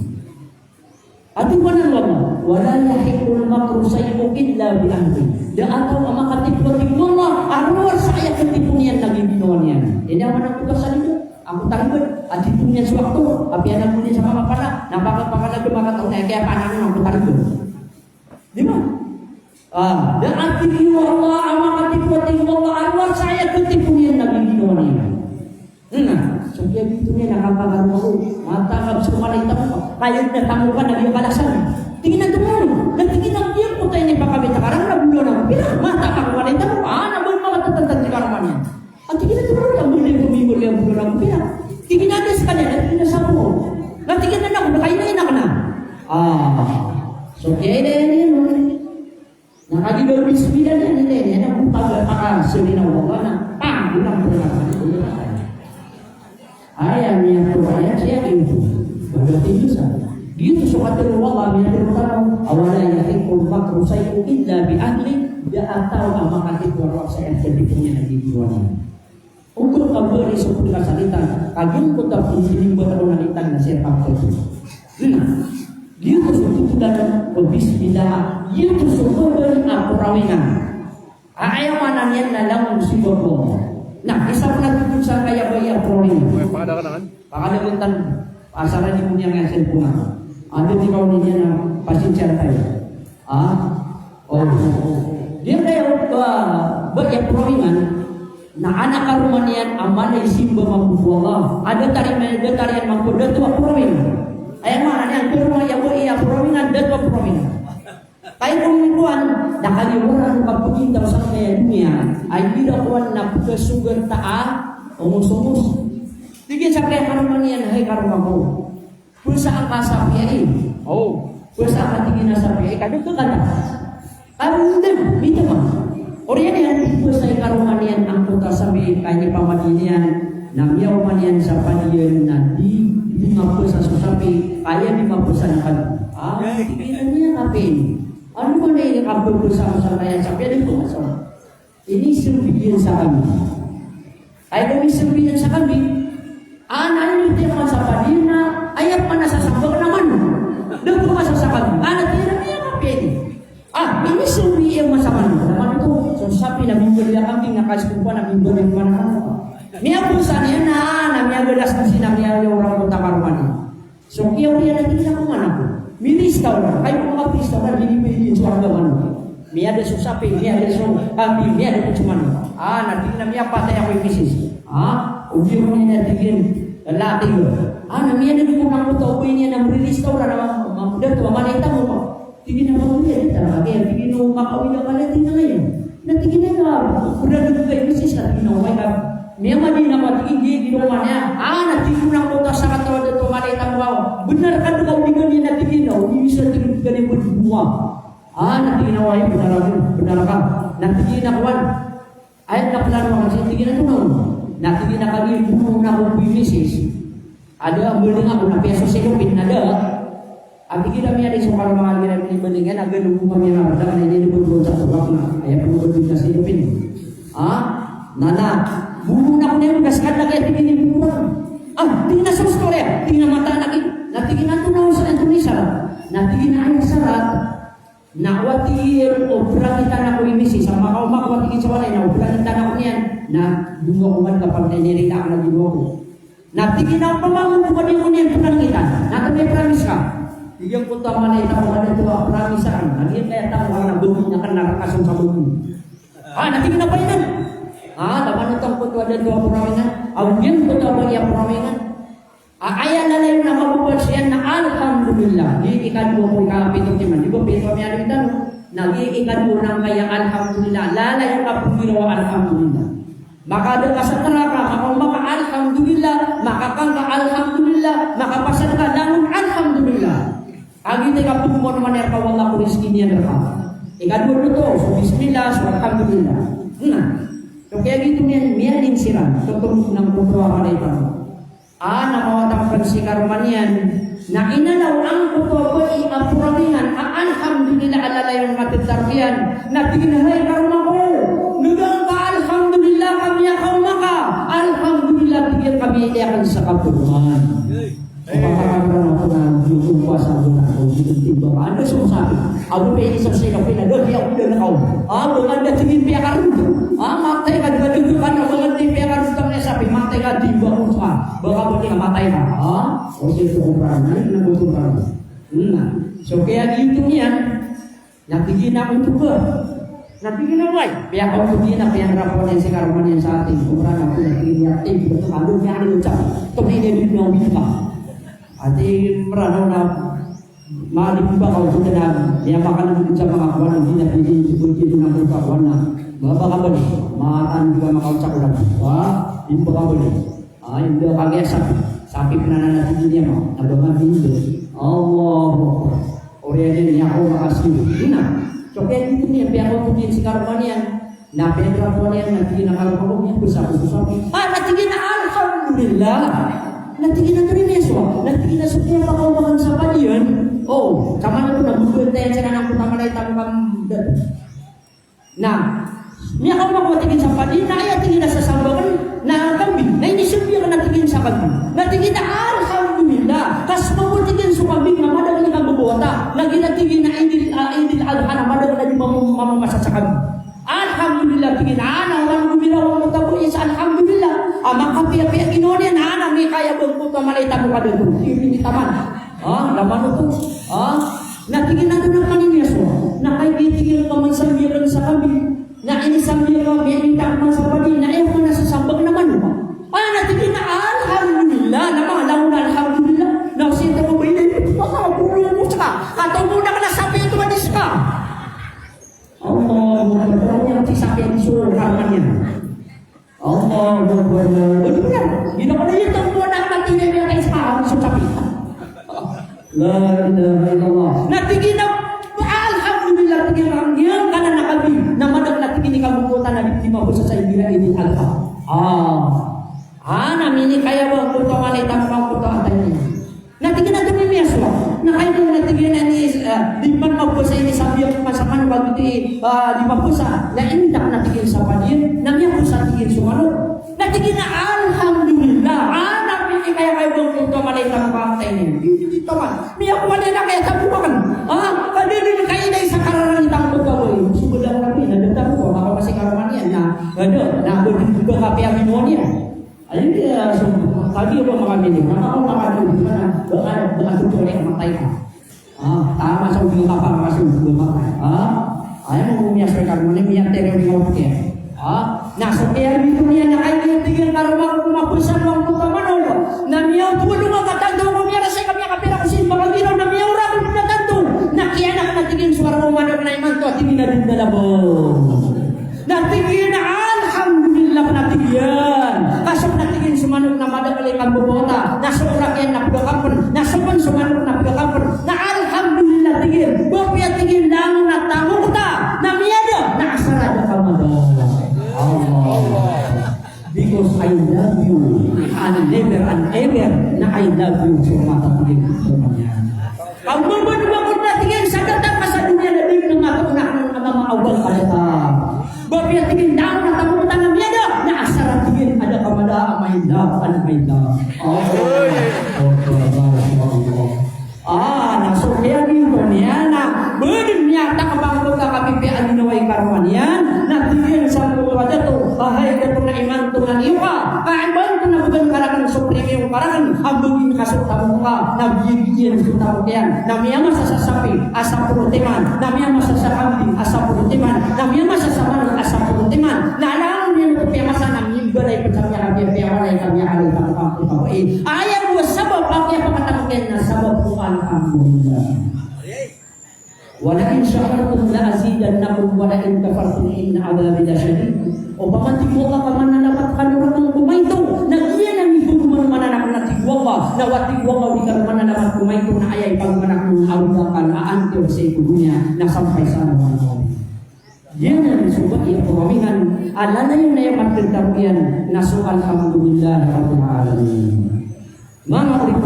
Ati mana lama wala yahikul makru sayku illa bi'ahli. Da ataw amakatiku Allah arwar sa ayat ketipunya na dihitungan. Ini apa nak kita salib? Aku taribut, ati punya sewaktu, api anak punya sama apa napaka maka tahu kayak apa anak aku taribut. Di mana? Dan ati Allah amak ati Allah arwah saya ketipu yang Nabi Dinoani. Setiap itunya nakapagano ako, mata kabis kumalita ko, kayo na tamukan Nabi kalasan. Tingin na tumulong, nagtingin ang tiyak po tayo ni pakabit karang nabulo na pila, mata ka kumalita ko, nabulo mga tatantag si karaman yan. At tingin na tumulong, nabulo yung kumigol yung bulo na pila. Tingin natin sa kanya, natingin na sa mo. Natingin na ako, nakainain na ka na. So kaya yan. Nakagigol bismillah yan, yan ang pagkakasuli na wala na. Bilang berkata. Ayam yang berkata, siya itu. Berarti dosa. Gitu sukatul wala, minat berkata, awala yahikul makru sayku illa bi'ahli, atau amakati warwak saya jadi punya nabi diwannya. Untuk kembali sepuluh kasalitan, kaging kota pensiling berkenalitan nasir pakto. Dia sudah berbismillah, dia sudah berakurawinan. Ayam mana niat dalam musibah bom. Nah, kisah pernah tutup saya kayak bayar proling. Pakada bentan asalnya di punya ngasen punga. Ada di kawan ini yang pasti certai. Dia kayak bayar prolingan. Nah anak karumanian amanai simba mampu Allah. Ada tarian mampu datua proling. Ayam mana yang kurma yang iya prolingan datua prolingan. Kayak perempuan dah kali orang kapugin tahu sama dunia. Ay tidak kuan nak kesugar taat umus-umus. Tinggi sampai karumanian hai karumaku. Pulsa angka sapi pulsa angka tinggi nasapi kadang tu kan. Kamu minta mah. Orang yang itu saya karumanian angkota sampai kayak pamadinian, namanya pamanian siapa dia nanti 50 sapi, kayak 50 kan? Ini ngapain? Anu mana ini kampung bersama-sama yang sapi ada itu masalah. Ini sembilan sakami. Ayat demi sembilan sakami. Anak ini masa padina, ayat mana sasambang naman? Dulu masa sakami. Anak ini ngapain? Ini sembilan masa mana? So sapi na minggu dia kambing nakasih kumpulan na minggu di mana-mana. Mia pusannya na mia belas kasi na mia orang kota karumani. So kaya dia na tidak kumana ko. Milis tau na kayo mga Kristo na binibigyan sa agawan. Mia ada sapi, mia ada kambing, mia ada kucuman. Nanti na mia patay ako yung misis. Ubi mo niya tigin lalaki ko. Namanya na dumunang mo tao niya na restore na mamuda to malita mo pa. Tingin na mo niya talaga kaya tingin mo makawin na pala tingin ngayon. Natingin na udah dulu kayak bisnis kan tingin mo ka. Memang di nama tinggi di rumahnya. Natingin mo ta sa katawan to malita mo. Benar kan kau tinggal ni natingin na hindi bisa tingin ka ni berdua. Natingin na wai benar kan. Natingin na kawan. Ayat na pala naman sa tingin na tunaw. Natingin na kali buno na ko bisnis. Ada building ako na peso silupin ada. Abi kita mi ada soal mga gira ni bandingan agak nunggu kami na ada kan ini betul satu waktu na aya perlu kita silupin. Nana buno na ko na ugas kada kaya tingin buno. Tingin na sa storya, tingin na mata lagi. Natingin na tunaw sa Indonesia. Natingin na ang sarat. Nakwatir obra kita na ko imisi sama kau makwatir sa walay na obra kita na ko niyan na dungo ko man kapag nanirita ka na dungo ko. Natingin na pamamon ko din ko niyan punang kita. Nato may promise ka. Iyang punta man ay tao na ito promise ka. Naging kaya tao na bumi na kan nakakasong sa bumi. Natingin na pa yan. Taman utang po ito ada dua promise. Awin po ito ang iya promise. Ayan na lang na mabubal siya na alhamdulillah. Di ikadmo ko ikapitong timan. Di ba pito may ano ito? Nag-iikadmo ng kaya alhamdulillah. Lalay ka po ginawa alhamdulillah. Maka ada ka sa neraka, maka alhamdulillah, makakangka alhamdulillah, makapasal ka namun alhamdulillah. Agi te ka pumo naman erka wala ko rizki niya neraka. Ikadmo to, so bismillah, so alhamdulillah. So kaya gitu niyan din siran, tutong ng putuwa ka na ito. Namawatang pansikarumanian, na inalaw ang putuwa ko i-apuramingan, alhamdulillah alalayon matitarbiyan, na tinahay karumang ko, nugang ka alhamdulillah kami akaw maka, alhamdulillah tigil kami iakan sa kapuluhan. Pagkakaroon ako na yung kuwasa ko na ako, yung tiba ka, ano sumusabi? Ako pa isang siya ka pinagod, di ako pinagaw. Maganda tingin piya ka rin. Matay ka, dududukan ka, maganda piya ka rin niya sabi, matay ka, di ba kung sa, baka mo niya matay ka. O siya ito kong parang, ano yung nabutong parang. So kaya dito niyan, natigin ako ito ba? Natigin na why? Kaya ako tigin na, kaya rapon yan si Karuman yan sa ating, kumara na ako natigin niya, ito, ano niya ano siya, ito na inabit na ulit ka. Ati meranaw na maalipin ba kau sudah na niyapakan ng sa mga kawan ang hinapilin dito ng mga kawan na mabakabali maatan juga makaucap ulang yung bakabali yung kagyasak sapi pinananatin niya mo nabangan dito Allah orientin niya ako makasih so kaya dito niya piya ko tutin si Karuman yan na penetrapuan yan natigin na Karuman niya bersama natigin na alhamdulillah natigin na rin Yeso. Natigin na sa kaya makawakan sa paliyan. Kama na ito, nagbubuhat tayo siya na ng putaman ay tamang niya ka makuwatigin sa paliyan, na ay tingin na sa sambakan na kambing, na inisipyo ka natigin sa kambing. Natigin na alhamdulillah. Kas makuwatigin sa kambing na madagal na bubuhata. Naginatigin na indil alhana, madagal na di mamamasa sa kambing. Alhamdulillah, tingin na walang guminawa mo tabo sa alhamdulillah. Makapiya-piya kinonian, may kaya bang puto malita mo ka doon. Hindi taman. Laman ito. Natigin na doon ng kaniniaso. Nakaibitigil ka man sambiran sa kami. Na inisambir ka, may inintang man sa padi. Na ewan ka nasasambag naman. Natigin na alhamdulillah. Namalaw na alhamdulillah. Nausinta mo ba yun? Makabulong mo sa ka. Kataw mo na ka nasabi ito manis ka. Allah, yang disabi ang suruh karman yan. Allah, benar. Hindi ko na yung tungkol na matinay niya kayo sa sabi. La ilaha illallah. Natigin na, alhamdulillah, tigil ang niyang kanan na kami. Namadag natigin ni kabukutan na biktima ko sa ibira ini alha. Namini kaya ba ang puto malay tamang puto atay niya. Natigin na ito ni Yeso. Nakain na natigin na ni di man magpusa ini sabi ang pasakan wag iti di magpusa. Na indak natigin sa padiyan. Namya po sa tigin sumalo. Natigin na alhamdulillah. Namini kaya kayo bang puto malay tamang atay niya. Hindi man. Miya ko wala na kaya tabukan. Kadili kayo na isa kararang itang puto ko. Subulan kami. Nadagdag ko. Baka kasi karaman yan na nabudin juga kapi ang minuan yan. Ayun dia tadi apa makan ini? Mana kau makan itu? Mana bekas boleh matai kan? Tama sa ubi kapal masuk ubi matai. Ayam mau mias rekan mana mias tereng mau pakai. Nah supaya itu dia nak air tinggal karena rumah besar orang utama nolo. Namanya tu dulu kata tingin na din dalabong. Natigin na alhamdulillah natigyan. Kasok natigin sumanok na madakali kang bubota. Nasurak yan na pagkakampan. Nasupan sumanok na pagkakampan. Na alhamdulillah tigin. Bopya tigin lang na tamukta. Na miyada. Na asarada ka madal. Allah. Because I love you. And never and ever na I love you. So matatigin ko niyan. Ang bubod na tigin sa datang ka sa dunia na din ng matunak ng maawal ka na. Bapia tingin daw na tamu tangan dia dah. Na asar tingin ada kamada my love and my love. Nasukya ni dunia berdunia tak kabang ka kami pe aninaway karwanian. Na tingin sa wala to. Bahay ka to na iman to na iwa. Kaibang to na bukan karakan supreme yung karakan. Ambugin kasut tamu ka. Nabiyigyan sa tamu yan. Namiyama sa sasapi asa purutiman. Namiyama sa sakampi asa purutiman. Namiyama sa saman asa purutiman. Nalang niya ng piyamasa ng mimbalay pagkakya piyamay kami alay kampang ayaw mo sabab kaya pagkatamukin na sabab po alhamdulillah. Wala in syakartum la azidannakum wala in kafartum inna adhabi lasyadid. O pamantigwa ka mananapat kanurang ng kumaito. Nagyan ang ibu manananak na tigwa ka. Nawatigwa ka di ka mananapat kumaito na ayay pagmanak ng arugakan aantir sa ikudunya na sampai sa naman ko. Yan ang subat yung pamamingan. Alala yung na yung magtagtaruyan na so alhamdulillah rabbil alamin. Mga ulit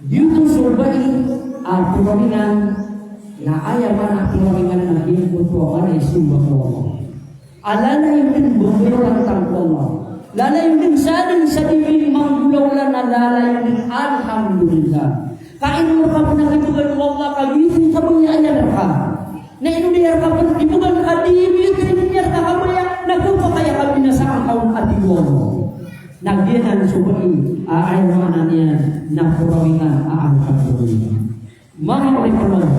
dito subat pamamingan na ayaman ang pamamingan na hinuputuan ay sumbak mo. Alala yung din bumiro ang tangkong. Lala yung din sadang sa dibig manggulaw na lala yung din alhamdulillah. Kain mo ka mo na kitugan mo Allah kagitin ka mo niya ka. Na inudiyar ka po kitugan ka dibig inudiyar ka mo ya nagkupa kaya kami na sa angkaw atiwo. Nagyanan subay ayaman niya na purawingan alhamdulillah. Mga ulit-ulit.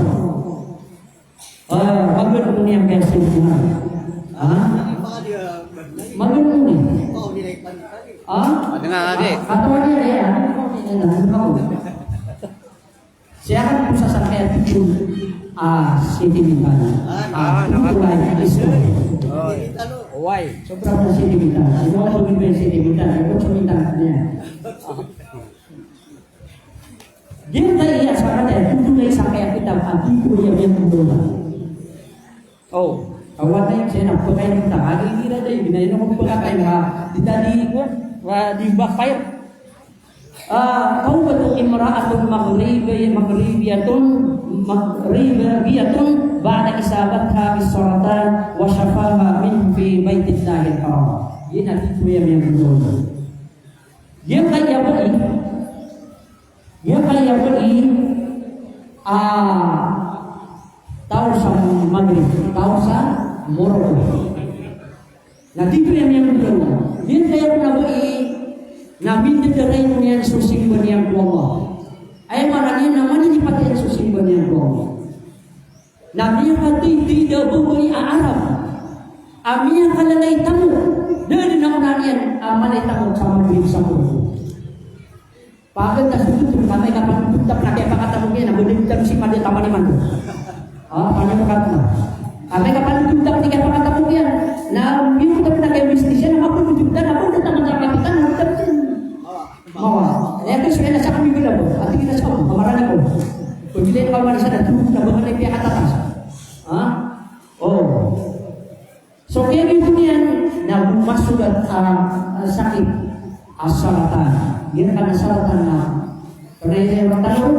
Maganda mo niyang kasi magandang ni. Ada nga lagi. Atau dia ya, siya kan pusat sampai itu sentimental. Mulai itu. Why? Sobrang sentimental. Semua pemimpin sentimental. Aku sentimentalnya. Dia kaya sekarang dia tunai sampai kita hatiku yang berdoa. Oh. Awat na yung siya pagkain ng takagi, hindi na tayo, binayin ako pagkakain ha, di backfire. Kung ba itong imra'atong magribiyatun, ba'da isabat ha bisoratan, wa syafaha min fi baitillahil haram. Yan natin ito yung mga Yan kaya bali, tahu sa Maghrib, tahu sa Morocco. Na dito yang berdoa. Din kaya nabuhi na bintadaray mo yan susimba niya ko Allah. Ay marami naman hindi pati yan susimba niya ko Allah. Nabi yang hati tidak bubay Arab. Ami yang kalalay tamu. Dari nakunan yan amalay tamu sa Maghrib sa Morocco. Pagkat na sulit kami kapag tutak na kaya pakatamu yan nabunimtan si Padya Tamaniman. Panyamukat na. Kami kapan tuntak tiga pakatamu yan. Na yung kita na kayo bisnis yan. Ako tuntutan ako datang sa kapitan. Mawa. Kaya ito suya na sa kami bila po. At kita sa ako. Kamarana ko. Pagbilin ka man sa natulog na mga naipiyak at atas. So kaya dito yan na masuk at sakit. Asalatan. Yan ka na salatan na. Kaya yung tanong.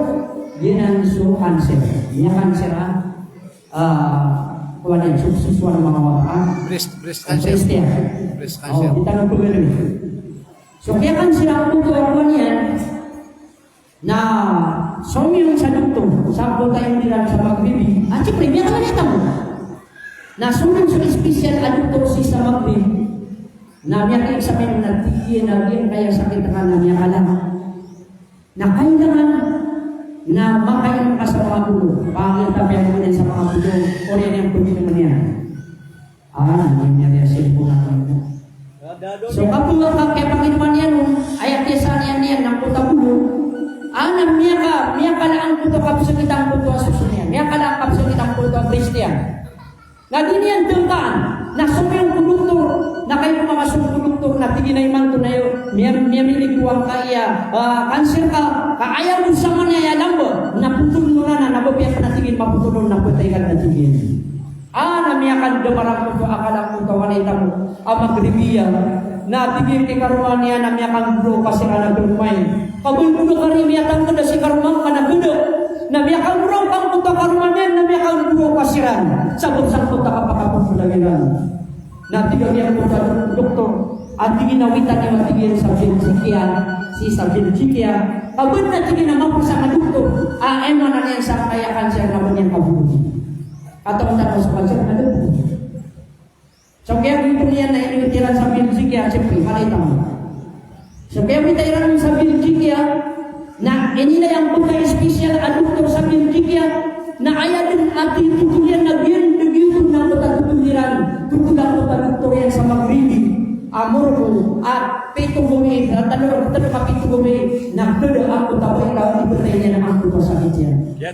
Yan ang cancer. Yan cancer kawan sesuatu mga breast cancer. Breast cancer. Kita nang pagano. So kaya kan sila ko kawan yan na somyong sa dugtong sa tayo nila sa Maghrib. Siyempre, biya ka na mo. Na sunod sa special aduktor sa Maghrib. Na biya kayo sa amin na tigyan na kaya sakit ka na niya alam. Na kailangan na makain ka sa mga pulo. Pangil tabi ang mga sa mga pulo. O yan yung pwede naman yan. Nangyari siya po natin. So kapag kaya Panginoon yan, ayat yasa niyan ng puta pulo, Anak miyaka lang puto kapsa kitang puto asusunyan. Miyaka lang kapsa kitang puto Kristiyan. Naginian tengkaan, nasumiyang produktor, na kayo mga sumuluktor na tiginay man to na yun, miyamili kuwang kaya, kanser ka, kaaya mo sa manaya lambo, naputol mo na nababiyak na tigin, maputulong na putay ka na tigin. Namiyakan dumarang mo to, akala mo to, wanita mo, magribiya, na tigin kay karuan niya, namiyakan bro, kasi ka nagulmay. Pagulbulo ka rin, miyatan ko na si karuman ka nagulo, namiyakan bro, kang punta karuan niya, namiyakan bro, kasiran, sabot-sabot ka kapakapagpulagilan. Natigaw niya po sa doktor at ginawitan niya matigil sa Belgikia. Abad na tigil na mapasa na doktor, ema na niya sa kaya kanser na mo niyang kabuti. Atau sa kanser na doktor. So kaya dito niya na inutiran sa Belgikia, siyempre, malita mo. So kaya mitairan sa Belgikia, na inila yung pagka special at doktor sa Belgikia, na ayaw din ating tutulian na gilid na matatutuliran tutulang matatutulian sa magrili amor at pitong gumi at tanong kapitong gumi na kada ako tapos ikaw ibutay niya na ako masakit yan kaya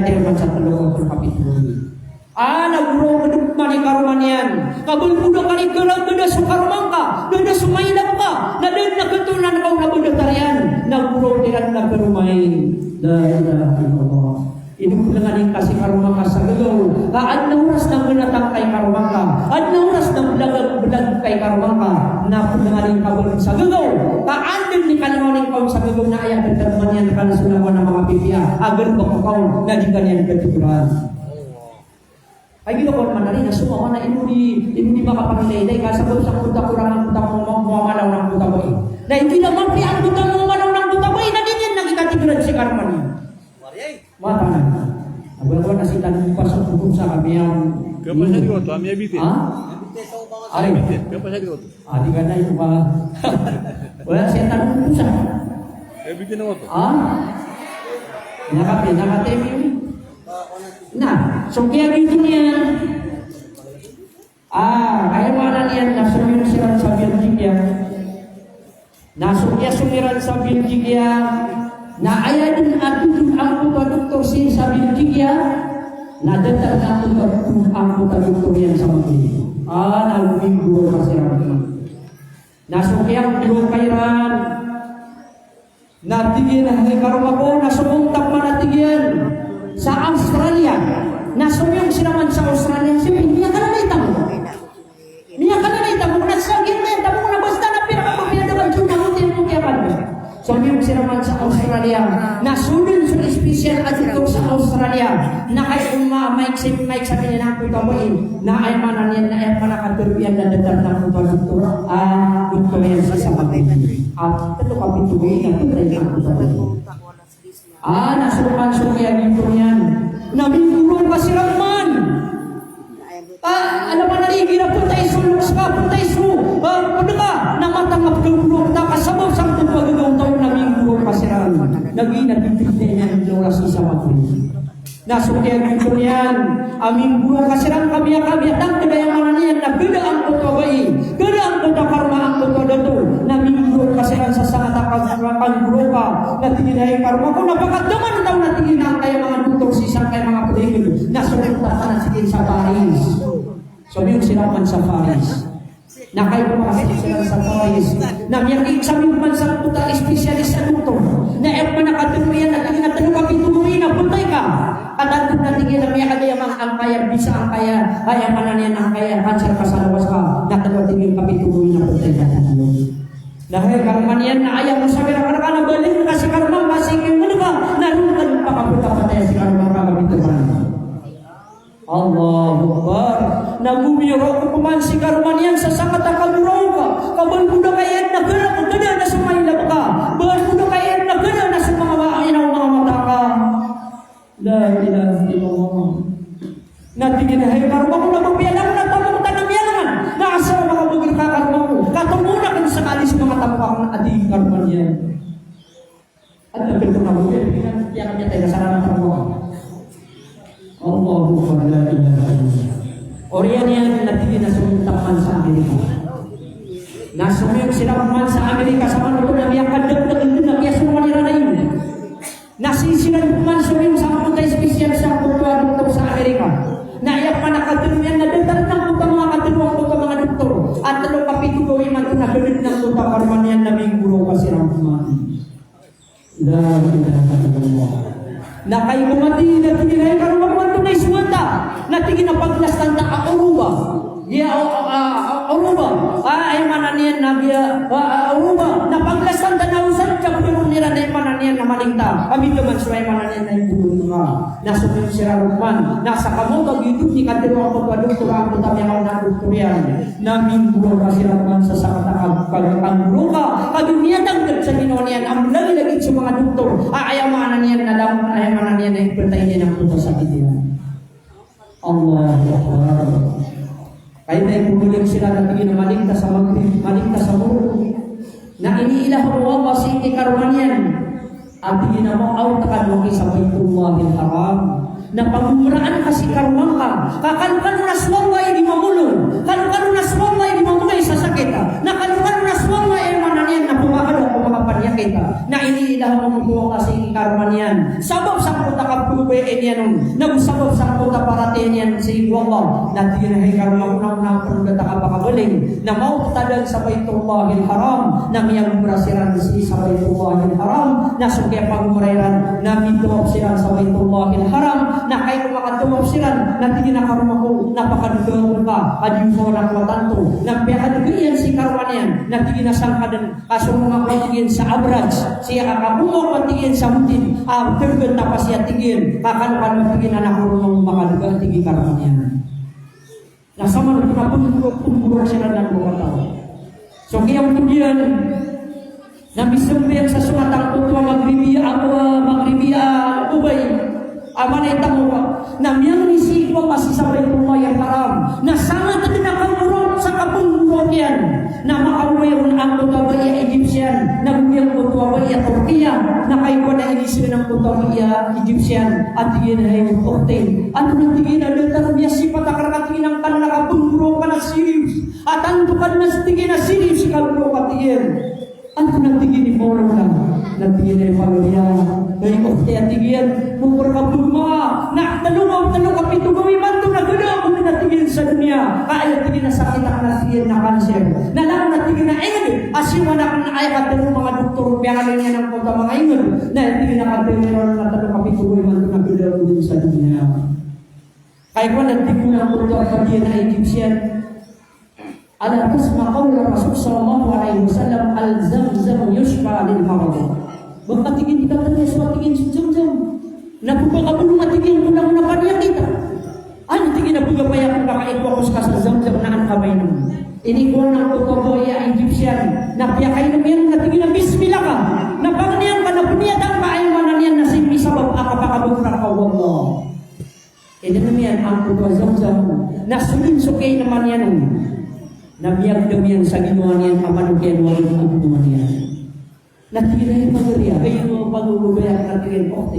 terman sa tanong kapitong gumi naguro kadugma ni karuman yan kabulbudo ka ni kada sukarumang ka kada sumailap ka nadad na katunan ka nabudotarian naguro tiran na karumay la ilaha illallah. Inukulangan kasi karumang ka sa gagaw. At na oras ng gunatang kay karumang ka. At na oras ng bulag kay karumang ka. Nakulangan ka sa gagaw. Kaandin ni kalawanin ka sa gagaw na ayat at karuman yan ka nasulawan ng mga pipiya. Agar bakaw na di kanyan katiguran. Ay gino ko naman na rin. Nasumawa na inuni makapangilayday. Kasabot sa punta kurangan punta mong mamalaw ng punta boy. Na hindi naman ang punta mong mamalaw ng punta boy. Na din yan nagikatiguran si karuman yan. Mata na. Agak na sila pasok hukum sa kami yang. Kapag sa digo to, ami abite. Ari. Kapag sa digo to. Di ka na ito pa. Wala siya tanong hukum sa. Abite na to. Nakatemi yun. So kaya dito niya. Kaya mana niyan nasumiran sila sa Belgikia. Sumiran sa Belgikia. Na ayah din atutun ang doktor sin sa Belgikia na datar na ang doktor yan sa Madrid. Nagminggo kasi naman. Nasukiyang biro kairan. Natigil na karoon ako, nasumuntang manatigil sa Australia. Nasumiyong sinaman sa Australia. Siyempre, niya ka na naitamo. Niya ka na naitamo. Nasagin na yan. Tamo na basta na pinakapapila naman siya namutin mo kaya ka. So yung sinaman sa Australia, nasunod sa special adito sa Australia, na kayo maiksi sabi niya ng putaboyin, na ay mananin na ay manakaturuyan na datar ng putaboyin, doktor yan sa sabatin. At ito kapituloy na tutay ng putaboyin. Nasurukan kaya dito yan. Nabingurong ka si Rahman. Alam mo na rin, punta iso, punta iso, ano ka, namatangap ng burong, nakasabaw sa pagpagagaw tayo naming burong pasiran. Naging niya ng oras sa Madrid. Nasukyan dito yan, aming burong pasiran kami, ang kadayaman niyan, na gada ang putaway, gada ang putakarma ang putadato, naming burong pasiran sa sangatapag burong ka, natingin na yung karma ko, napakadaman daw natingin na kayo mga doktor, sisang kayo mga peligil, nasukyan ka na sige sa Paris. So yung sinaman sa Paris. Na kayo pumasok sila sa Paris. Na miyang examine man sa puta specialist sa doktor. Na ep man nakatuloyan at tingin na tanong kapituloy na puntay ka. At andun na tingin na miya kaya mga ang kaya, bisa ang kaya, kaya mananian ang kaya, cancer ka sa lawas ka. Natanong tingin kapituloy na puntay ka. Dahil karman yan na ayaw mo sabi na karman balik kasi karman kasi yung ano ka, narunan pa kapunta pa tayo si karman kakabituloy. Allahu Akbar. Nagumiro ko kuman si karuman yan sa sangat akaluraw ka. Kabal mo na kayan na gana na sumailap ka. Bal mo na kayan na gana na sa mga maainaw mga mata ka. La ilaha illallah. Natigin na hay karuman ko na magbiyalang na pamuntan ng biyalangan. Naasa mga bugil ka karuman ko. Katumuna kan sakali sa mga tapang ating karuman yan. At nabil ko na bugil. Yan kami tayo sa sarang karuman. Allahu Akbar la ilaha illallah. Oriyan yan natigil na sumuntaman sa Amerika. Nasumiyong sila man sa Amerika sa manuto na miyak kadagdag na miyak sa mga nila na yun. dunia na datar ng kutang mga katuwang kutang mga doktor at talo kapito gawin man na ganit ng kutang karmanian na may guro kasi rampuman. Na kayo kumati na tinilay karumang man tunay suwata na tingin na paglastan na kauruba. Aruba, ay mananian na Aruba, na paglasan na nausan ka pero nila na mananian na malingta. Kami naman suway mananian na ibulong nga. Nasa yung sirarukman, nasa kamotag YouTube ni Katero ako doktora ako tabi ako na doktorian. Namin buo ka sirarukman sa sakatakag pagkakanguro ka. Kadunia dagdag sa ginonian, ang lagi-lagi sa mga doktor. Ayaw mananian na lang, ayaw mananian na ipatay niya ng puto sa kitiyan. Allah Akbar. Kaya tayo pumuling sila na tingin na maligtas sa mundo. Na iniilah mo Allah sa iti karumanian. At tingin na mo autakan mo sa Baitullahil Haram. Na pagmuraan kasi karumang ka. Kakalkan mo na swallay di mamulong. Kalkan mo na swallay di mamulay sa sakit. Nakalkan mo na swallay ay mananian na pumakalo o mga panyakit. Na iniilah mo mo kasi iti karumanian. Sabab sa puta kapulubayin yan nun. Nagusabab sa puta paratin yan sa Allah. Na tingin na karumang unang perugata ka pakagaling. Na mautadan sa Baitullahil Haram. Na miyang murasiran sa Baitullahil Haram. Na sukya pagmurairan. Na mituwap siran sa Baitullahil Haram. Na kayo makatuwap siran. Na tingin na karumang ko. Napakadugaw ka. Adyong mo na kumatanto. Na piyakadugayan si karumanian. Na tingin na sangkadan. Kaso mga kumatigin sa abraj. Siya kakabungo kumatigin sa mutin. Tergan na pa siya tigin. Kakalukan matigin na nakurunong makadugaw tigin karumanian. Nasama na pumburok sila ng mga tao. So kaya kemudian Nabi sembilan sa sumatang utwa magribiya ubay amanay tamuwa na miyang nisipwa masih sa Baitullah yang haram na sangat na kamurot sa kabunburok yan na makawayron ang kutawaya Egyptian na buyang kutawaya Turkiya na kayo na inisyo ng kutawaya Egyptian at tigin na yung orten at tigin na datar niya si patakaratingin ang kanakabunburok ka na Sirius at antukan na tigin na Sirius si kabunburok at tigin anto nagtigin ni Paulo lang nagtigin ni Pagaya ay ofte at tigin mupur kabulma na tanong kapito gawin man ito na gano'n kung natigin sa dunia kaya tigin na sakit ang natigin na cancer na lang natigin na ingin asiwa na kung ay katero mga doktor piyangan niya ng punta mga ingin na tigin na katero na tanong kapito gawin man ito na gano'n sa dunia kaya kung natigin na punta kapito na Egyptian ala tasma qawla Rasul sallallahu alaihi wasallam al-zamzam yushfa lil marad. Bakatigin kita tanya suatigin zamzam. Napupakabulong atigin unang napaniya kita. Ano tigin na pugapaya kung kakaikwakus ka sa zamzam na ang kamay naman. Ini ko ng kutoboya Egyptian na piyakay na meron na tigin na bismillah ka. Napangniyan ka na puniyadang ka ay mananiyan na simpi sabab akapakabukra ka wallah. Ito naman ang kuto zamzam na sulinsukay naman yan na biyag-damiyan sa ginawa niyan kamanugyan walang ang ginawa niyan. Natigin na magariya, ay yung pag-uubaya at natigin po.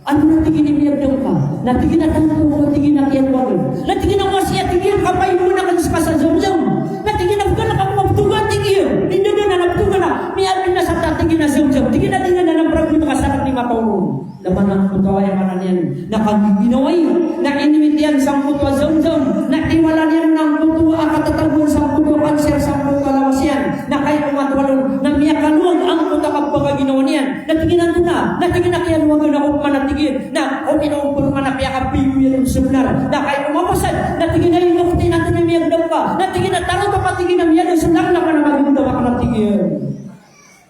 Ano natigin ni biyag-dam ka? Natigin na tanong ko, natigin na kiyan walang. Natigin na masya, tigin kapay mo na kanis ka sa zamzam. Natigin na ka na kapagtugan, tigin. Hindi na nagtugan na. Mayroon na sa tatigin na zamzam. Tigin na ng problema ka sa ni matulong. Laman ang putwa yung manan yan. Nakaginaway, na inimitian sa putwa zamzam. Na iwala niyan ng putwa katatagun sa putwa kanser sa putwa lawas yan. Na kayo umatwalong, na miyakaluwag ang putwa kapag ginawa niyan. Natigin na, natigin na kaya luwag na kung manatigin. Na kung inuupur man na piyakapiyo yan yung sebenar. Na kayo umapasad, natigin na yung nukti natin yung miyagdaw ka. Natigin na taro ka patigin na miyagdaw. Sulang na ka na magigdaw ka natigin.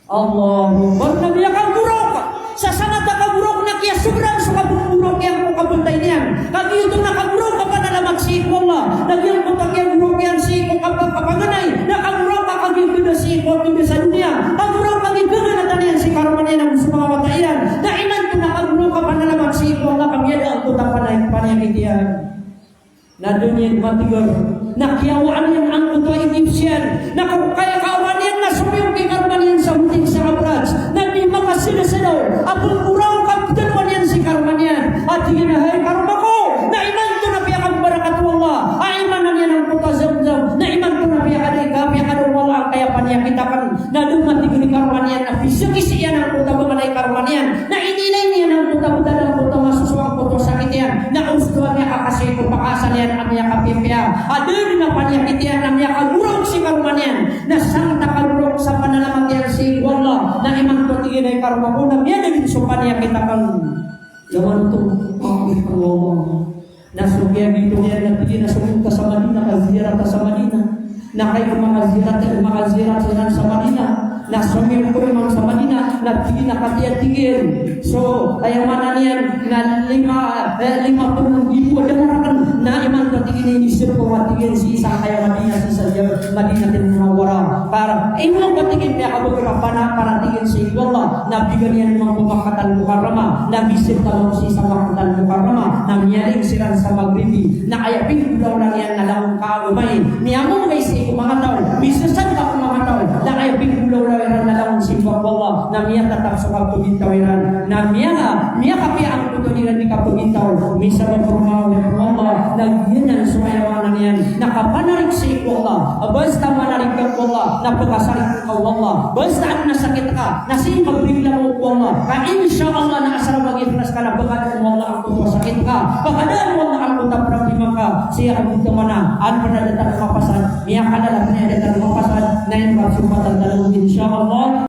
Allahumma na miyakang burok ka. Sa sangat nakaburok na kaya sobrang sa kabumburok yan kung kabuntay niyan. Kagi ito nakaburok ka pa na namagsiko Allah. Nagyang putak yan burok yan siko kapanganay. Nakaburok ka kagi ito na siko ito sa dunia. Kaburok kagi ito na taniyan si karuman yan ang gusto mga matayan. Na iman ito nakaburok ka pa na namagsiko Allah. Kamiyada ang putak panayakit yan. Na dunia matigor. Nakiyawaan yan ang puto Egyptian. Na kaya kawan yan na sumiyong kay karuman yan sa muting sa abraj. Sinasalaw, apong urang kapitaluan yan si karman yan. At hinahay karma ko, na iman to na piyakang barakat wallah. Ay iman yan ang puta zamzam. Na iman to na piyakang wallah. Kaya paniyakitakan na dumating ni karman yan. Na fisik-isi yan ang puta bamanay karman yan. Na inilay niya ang puta-puta ng puta masuswang puto sakit yan. Na ustuhan niya kakasay kung pakasal yan ang niya kapipya. Ada di napanya kitian namanya kagurong si karumanian. Na sangta kagurong sa panalamat yan si Allah. Na imang patigin ay karumapuna. Yan ang supanya kita kan. Zaman itu ngomong. Na sugya gitu niya natigin na sumunta sa Madina. Kazirat sa Madina. Na kayo makazirat sa Madina. Na sumir ko memang sa Madina. Na tigin na katiyan-tigin. So, ayaw mana niyan na 50,000 ada orang na iman patigin ini sirko patigin si isa kaya Madina si sa Madina din Munawwara para imong patigin kaya ako para tigin si Allah na bigyan niya ng mga Makkah Mukarramah na bisip talong si sa Makkah Mukarramah na miyaring siran sa Maghribi na kaya pinulaw na niyan na lang kaagumay niya mo mga isi mga tao bisasan ka mga tao na kaya pinulaw na lang si Allah na miya tatap sa pagpintawiran na miya kapi ang tutuniran ni kapintaw misa magpurmaw ng Allah nagyan sumayawanan yan nakapanarig si Allah basta manarig ka Allah napagkasarig ka Allah basta ang nasakit ka nasi magbigla mo Allah ka insyaAllah na asal mag-ifras ka na bagat mo Allah ang masakit ka pagkadaan mo Allah ang problema ka siya ang mana ang panadatan mapasan niya ka na lang niya datan mapasan na yung magsumatan dalawin insyaAllah